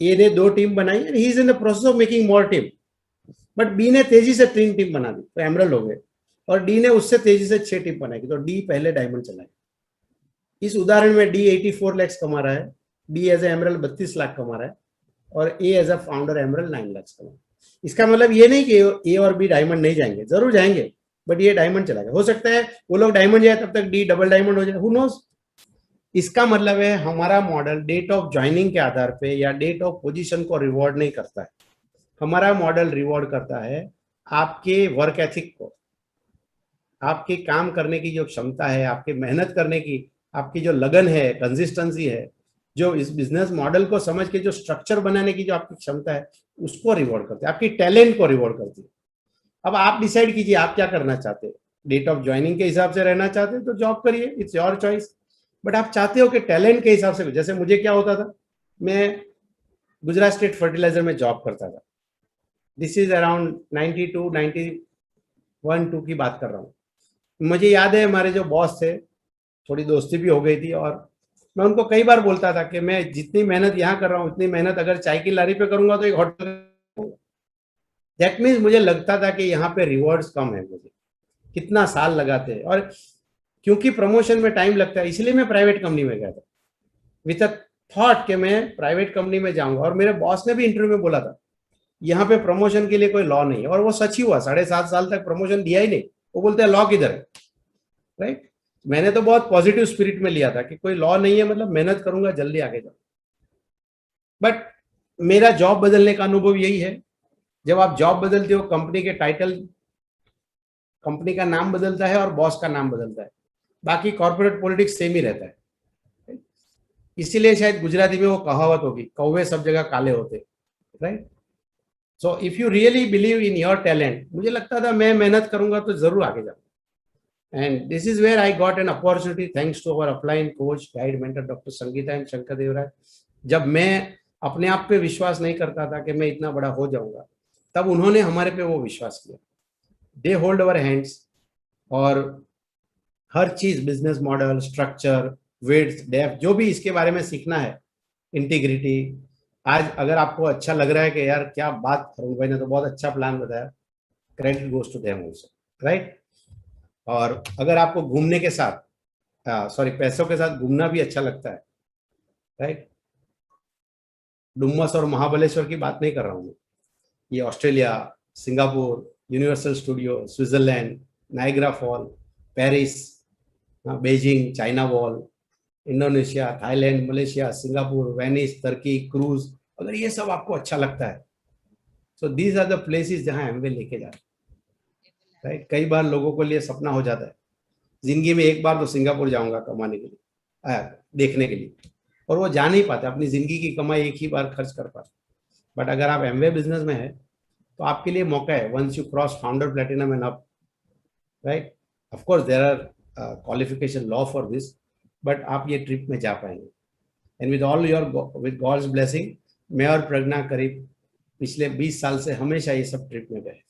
ए ने 2 टीम बनाई and he is in the process of making more team, but B ने तेजी से 3 टीम बना दी तो एमरल्ड हो गए, और डी ने उससे तेजी से 6 टीम बनाई तो डी पहले डायमंड चलाए। इस उदाहरण में डी 84 लाख कमा रहा है, B as A emerald 32 lakh कमा रहा है, और A as a founder emerald 9 lakh कमा रहा है। इसका मतलब ये नहीं कि ए और बी डायमंड नहीं जाएंगे, जरूर जाएंगे, बट ये डायमंड चला गया। हो सकता है वो लोग डायमंड जाए तब तक डी डबल डायमंड हो जाए, हु नोस। इसका मतलब है हमारा मॉडल डेट ऑफ ज्वाइनिंग के आधार पे या डेट ऑफ पोजीशन को रिवॉर्ड नहीं करता है। हमारा मॉडल रिवॉर्ड करता है आपके वर्क एथिक को, आपके काम करने की जो क्षमता है, आपके मेहनत करने की, आपकी जो लगन है, कंसिस्टेंसी है, जो इस बिजनेस मॉडल को समझ के जो स्ट्रक्चर बनाने की जो आपकी क्षमता है, उसको रिवॉर्ड करते हैं, आपकी टैलेंट को रिवॉर्ड करती है। अब आप डिसाइड कीजिए आप क्या करना चाहते हैं। डेट ऑफ ज्वाइनिंग के हिसाब से रहना चाहते हैं तो जॉब करिए, इट्स योर चॉइस। बट आप चाहते हो कि टैलेंट के हिसाब से, जैसे मुझे क्या होता था, मैं गुजरात स्टेट फर्टिलाइजर में जॉब करता था। दिस इज अराउंड 92, 91, 2 की बात कर रहा हूँ। मुझे याद है हमारे जो बॉस थे, थोड़ी दोस्ती भी हो गई थी, और मैं उनको कई बार बोलता था कि मैं जितनी मेहनत यहाँ कर रहा हूँ उतनी मेहनत अगर चाय की लारी पे करूंगा तो एक होटल। दैट मीन्स मुझे लगता था कि यहाँ पे रिवॉर्ड्स कम है, मुझे कितना साल लगाते हैं, और क्योंकि प्रमोशन में टाइम लगता है इसलिए मैं प्राइवेट कंपनी में गया था विथ अ थॉट कि मैं प्राइवेट कंपनी में जाऊंगा। और मेरे बॉस ने भी इंटरव्यू में बोला था यहाँ पे प्रमोशन के लिए कोई लॉ नहीं है, और वो सच ही हुआ। 7.5 साल तक प्रमोशन दिया ही नहीं। वो बोलते हैं लॉ किधर है, राइट? मैंने तो बहुत पॉजिटिव स्पिरिट में लिया था कि कोई लॉ नहीं है, मतलब मेहनत करूंगा जल्दी आगे जाऊंगा। बट मेरा जॉब बदलने का अनुभव यही है, जब आप जॉब बदलते हो कंपनी के टाइटल, कंपनी का नाम बदलता है और बॉस का नाम बदलता है, बाकी कॉर्पोरेट पॉलिटिक्स सेम ही रहता है। इसीलिए शायद गुजराती में वो कहावत होगी, कौवे सब जगह काले होते, right? So if you really believe in your talent, मुझे लगता था मैं मेहनत करूंगा तो जरूर आगे जाऊंगा। And this is where I got an opportunity thanks to our upline coach, guide, mentor, Dr. Sangeeta and Shankar Devaraja. जब मैं अपने आप पे विश्वास नहीं करता था कि मैं इतना बड़ा हो जाऊंगा, तब उन्होंने हमारे पे वो विश्वास किया। They hold our hands, और हर चीज, business model, structure, width, depth, जो भी इसके बारे में सीखना है, इंटीग्रिटी। आज अगर आपको अच्छा लग रहा है कि यार क्या बात, अरुण भाई ने तो बहुत अच्छा प्लान बताया, credit goes to them also, right. और अगर आपको घूमने के साथ पैसों के साथ घूमना भी अच्छा लगता है, राइट। डुमस और महाबलेश्वर की बात नहीं कर रहा हूँ मैं, ये Australia, Singapore, Universal Studio, Switzerland, Niagara fall, Paris, Beijing, China wall, Indonesia, Thailand, Malaysia, Singapore, Venice, तुर्की, क्रूज, अगर ये सब आपको अच्छा लगता है, so these are the places जहां एमवे लेके जा रहे हैं, राइट। कई बार लोगों को लिए सपना हो जाता है जिंदगी में एक बार तो सिंगापुर जाऊंगा कमाने के लिए, देखने के लिए, और वो जा नहीं पाते, अपनी जिंदगी की कमाई एक ही बार खर्च कर पाते। बट अगर आप एमवे बिजनेस में है तो आपके लिए मौका है, once you cross founder platinum and up, right. Of course there are qualification law for this, but आप ये ट्रिप में जा पाएंगे। एंड विद गॉड्स ब्लेसिंग, मैं और प्रज्ञा करीब पिछले 20 साल से हमेशा ये सब ट्रिप में गए।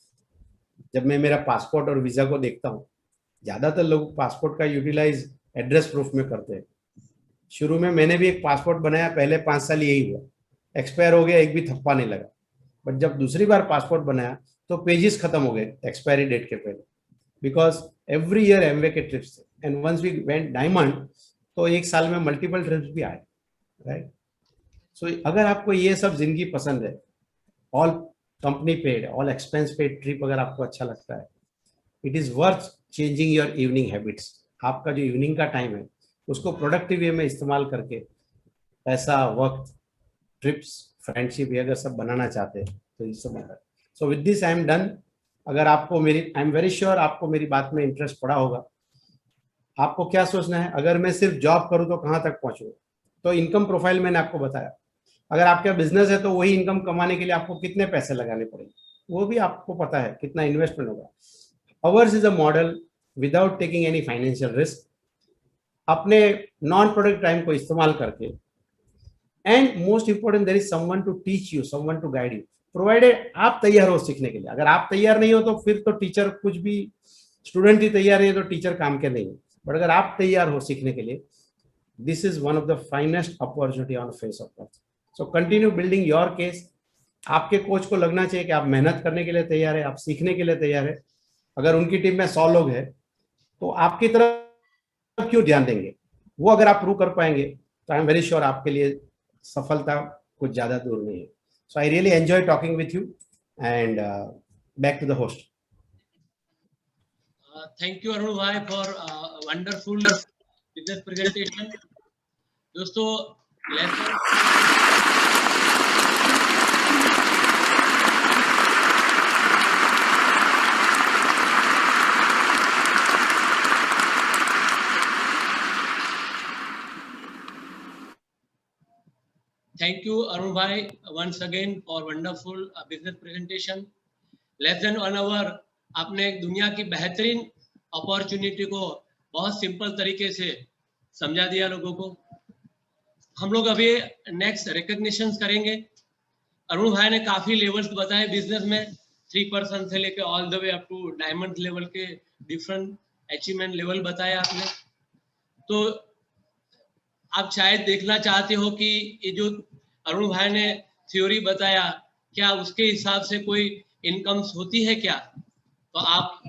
जब मैं मेरा पासपोर्ट और वीजा को देखता हूँ, ज्यादातर लोग पासपोर्ट का यूटिलाइज एड्रेस प्रूफ में करते हैं। शुरू में मैंने भी एक पासपोर्ट बनाया, पहले 5 साल यही हुआ, एक्सपायर हो गया, एक भी थप्पा नहीं लगा। बट जब दूसरी बार पासपोर्ट बनाया तो पेजेस खत्म हो गए एक्सपायरी डेट के पहले, बिकॉज एवरी ईयर एमवे के ट्रिप्स थे। And once we went diamond, तो एक साल में मल्टीपल ट्रिप्स भी आए, राइट। सो अगर आपको ये सब जिंदगी पसंद है, all company paid, all expense paid trip अगर आपको अच्छा लगता है, it is worth changing your evening habits. आपका जो इवनिंग का टाइम है उसको प्रोडक्टिव वे में इस्तेमाल करके पैसा, वक्त, ट्रिप्स, फ्रेंडशिप, ये अगर सब बनाना चाहते हैं तो इस समय। So with this I am done. अगर आपको मेरी, आई एम वेरी श्योर आपको मेरी बात में इंटरेस्ट पड़ा होगा। आपको क्या सोचना है, अगर मैं सिर्फ जॉब करूं तो कहां तक पहुंचूंगा? तो इनकम प्रोफाइल मैंने आपको बताया। अगर आपका बिजनेस है तो वही इनकम कमाने के लिए आपको कितने पैसे लगाने पड़ेंगे वो भी आपको पता है, कितना इन्वेस्टमेंट होगा। Ours is a model without taking any financial risk, अपने नॉन प्रोडक्ट टाइम को इस्तेमाल करके। And most important, there is someone to teach you, someone to guide you, provided आप तैयार हो सीखने के लिए। अगर आप तैयार नहीं हो तो फिर तो टीचर कुछ भी, स्टूडेंट ही तैयार है तो टीचर काम के नहीं है। बट अगर आप तैयार हो सीखने के लिए, this is one of the finest opportunity on face of earth. So continue building your case. आपके कोच को लगना चाहिए कि आप मेहनत करने के लिए तैयार है, आप सीखने के लिए तैयार है। अगर उनकी टीम में 100 लोग हैं तो आपकी तरफ क्यों ध्यान देंगे? वो अगर आप प्रूव कर पाएंगे तो आई एम वेरी श्योर आपके लिए सफलता कुछ ज्यादा दूर नहीं है। So I really enjoy talking with you and back to the host. Thank you Arun भाई फॉर वंडरफुल बिजनेस प्रेजेंटेशन। दोस्तों, lesson Thank you, Arun bhai, once again for wonderful business presentation. Less than 1 hour, आपने एक दुनिया की बेहतरीन opportunity को बहुत simple तरीके से समझा दिया लोगों को। हम लोग अभी नेक्स्ट रिकॉग्निशंस करेंगे। अरुण भाई ने काफी लेवल्स बताए बिजनेस में, 3% से लेके all the way up to diamond level के डिफरेंट अचीवमेंट लेवल बताए आपने। तो आप शायद देखना चाहते हो कि ये जो अरुण भाई ने थ्योरी बताया, क्या उसके हिसाब से कोई इनकम्स होती है क्या? तो आप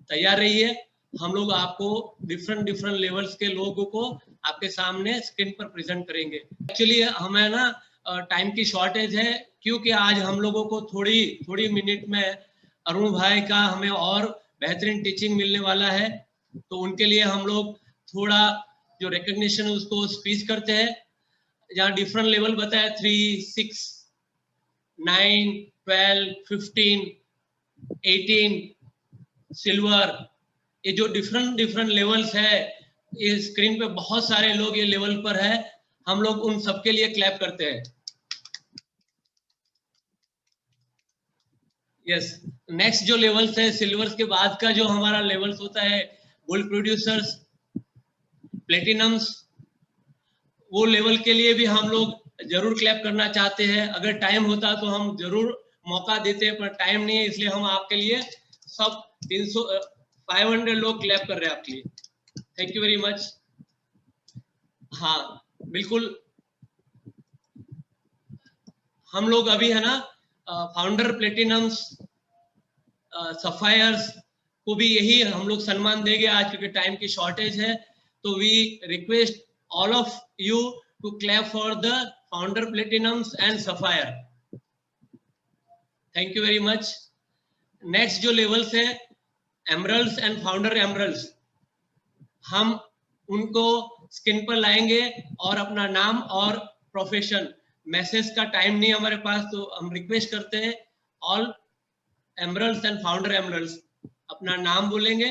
तैयार रहिए, हम लोग आपको डिफरेंट लेवल्स के लोगों को आपके सामने स्क्रीन पर प्रेजेंट करेंगे। एक्चुअली हमें ना टाइम की शॉर्टेज है, क्योंकि आज हम लोगों को थोड़ी मिनट में अरुण भाई का हमें और बेहतरीन टीचिंग मिलने वाला है। तो उनके लिए हम लोग थोड़ा जो रिकॉग्निशन है उसको स्पीच करते हैं, जहाँ डिफरेंट लेवल बताया 3, 6, 9, 12, 15, 18 सिल्वर, ये जो डिफरेंट लेवल्स है, ये स्क्रीन पे बहुत सारे लोग ये लेवल पर है। हम लोग उन सबके लिए क्लैप करते हैं। यस, नेक्स्ट जो लेवल्स है, सिल्वर्स के बाद का जो हमारा लेवल्स होता है, गोल्ड प्रोड्यूसर्स, प्लेटिनम्स, वो लेवल के लिए भी हम लोग जरूर क्लैप करना चाहते हैं। अगर टाइम होता तो हम जरूर मौका देते हैं, पर टाइम नहीं है, इसलिए हम आपके लिए सब 500 लोग क्लैप कर रहे हैं आपके लिए। Thank you very much. हाँ बिल्कुल, हम लोग अभी है ना फाउंडर प्लेटिनम्स, सफायर्स को भी यही हम लोग सम्मान देंगे आज, क्योंकि टाइम की शॉर्टेज है. तो we request all of you to clap for the founder platinums and sapphire. Thank you very much. Next जो लेवल्स है एमरल्ड्स एंड फाउंडर एमरल्ड्स, हम उनको स्क्रीन पर लाएंगे और अपना नाम और प्रोफेशन. मैसेज का टाइम नहीं हमारे पास, तो हम रिक्वेस्ट करते हैं all emeralds and founder emeralds अपना नाम बोलेंगे,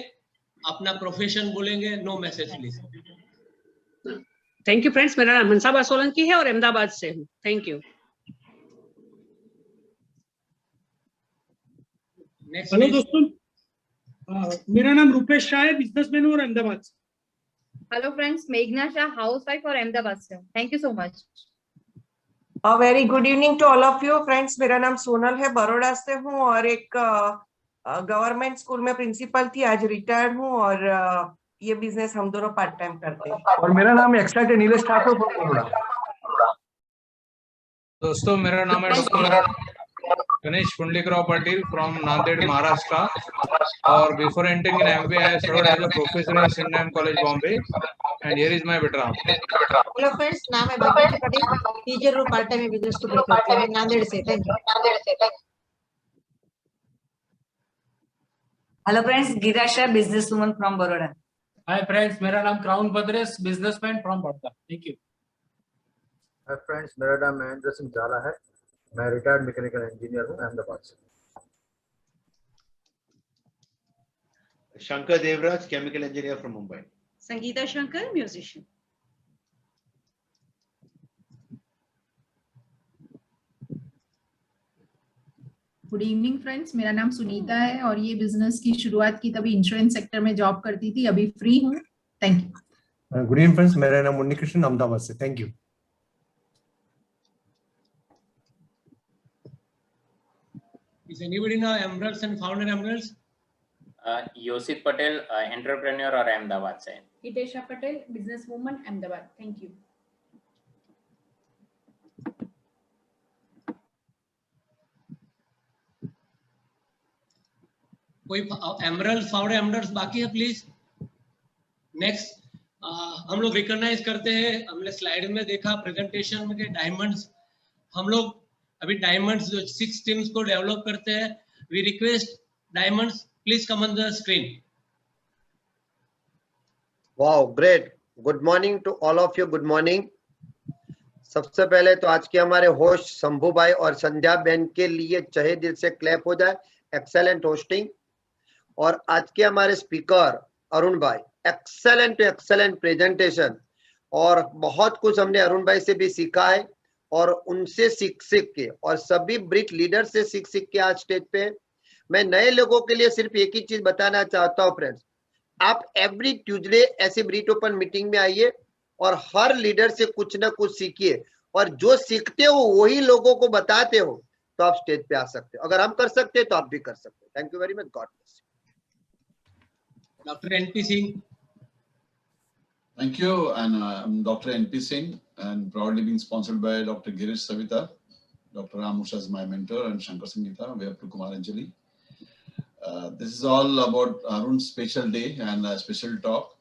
अपना प्रोफेशन बोलेंगे, no message please. Thank you friends. मेरा नाम हंसाबा सोलंकी है और अहमदाबाद से हूँ. Thank you. नेक्स्ट. हेलो दोस्तों, मेरा नाम रूपेश शाह है, बिजनेसमैन हूँ और अहमदाबाद से. हेलो फ्रेंड्स, मेघना शाह, हाउस वाइफ और अहमदाबाद से हूँ. Thank you so much. Very good evening to all of you friends. मेरा नाम सोनल है, बड़ौदा से हूँ और एक गवर्नमेंट स्कूल में प्रिंसिपल थी, आज रिटायर्ड हूँ और ये बिजनेस हम दोनों पार्ट टाइम करते हैं. और मेरा नाम एक्सलेट नीलेश ठाकुर बड़ौदा. दोस्तों मेरा नाम है डॉक्टर गणेश पुंडलिकराव पाटिल फ्रॉम नांदेड़ महाराष्ट्र, और before entering in MBA I served as a professor in Sindham College Bombay, and here is my background. Hello friends, नाम है बबीता पटेल, टीचर हूँ, पार्ट टाइम बिजनेस स्टूडेंट करती हूँ नांदेड़ से. Thank you. Hello friends, Girasha, business woman from Baroda. Hi friends, मेरा नाम क्राउन बद्रेस, businessman from Baroda. Thank you. Hi friends, मेरा नाम महेंद्र सिंह झाला है, मैं रिटायर्ड मैकेनिकल इंजीनियर हूँ अहमदाबाद से. Shankar Devraj, chemical engineer from Mumbai. Sangeeta Shankar, musician. Good evening friends, मेरा नाम सुनीता है और ये बिजनेस की शुरुआत की तभी इंश्योरेंस सेक्टर में जॉब करती थी, अभी फ्री हूँ. Thank you. Good evening friends, मेरा नाम मुन्नी कृष्ण, अहमदाबाद से. Thank you. Is anybody now emeralds and founder emeralds? Yosit Patel, entrepreneur और अहमदाबाद से. Hitesha Patel, business woman, Ahmedabad. Thank you. कोई एमरल्ड फाउंडर एमरल्ड्स बाकी है प्लीज. नेक्स्ट हम लोग रिकॉग्नाइज करते हैं, हमने स्लाइड में देखा प्रेजेंटेशन में कि डायमंड्स, हम लोग अभी डायमंड्स जो 6 टीम्स को डेवलप करते हैं. We request diamonds please come on the screen. Wow, great. Good morning to all of you. Good morning. सबसे पहले तो आज के हमारे होस्ट शंभू भाई और संध्या बहन के लिए तहे दिल से क्लैप हो जाए. Excellent hosting. और आज के हमारे स्पीकर अरुण भाई, एक्सेलेंट प्रेजेंटेशन, और बहुत कुछ हमने अरुण भाई से भी सीखा है और उनसे सीख के और सभी ब्रिक लीडर से सीख के आज स्टेज पे. मैं नए लोगों के लिए सिर्फ एक ही चीज बताना चाहता हूँ फ्रेंड्स, आप एवरी ट्यूसडे ऐसे ब्रिट ओपन मीटिंग में आइए और हर लीडर से कुछ ना कुछ सीखिए, और जो सीखते हो वही लोगों को बताते हो, तो आप स्टेज पे आ सकते हो. अगर हम कर सकते हैं तो आप भी कर सकते हो. Thank you very much. God bless. Doctor NP Singh. Thank you, and I'm Dr. NP Singh, and proudly being sponsored by Dr. Girish Savita. Dr. Ramusha is my mentor, and Shankar Sangeeta. We have to Kumar Anjali. This is all about Arun's special day and a special talk.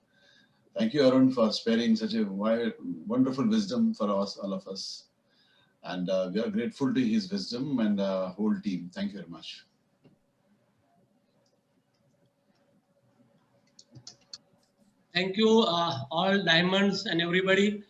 Thank you, Arun, for sparing such a wonderful wisdom for us, all of us. And we are grateful to his wisdom and the whole team. Thank you very much. Thank you all diamonds and everybody.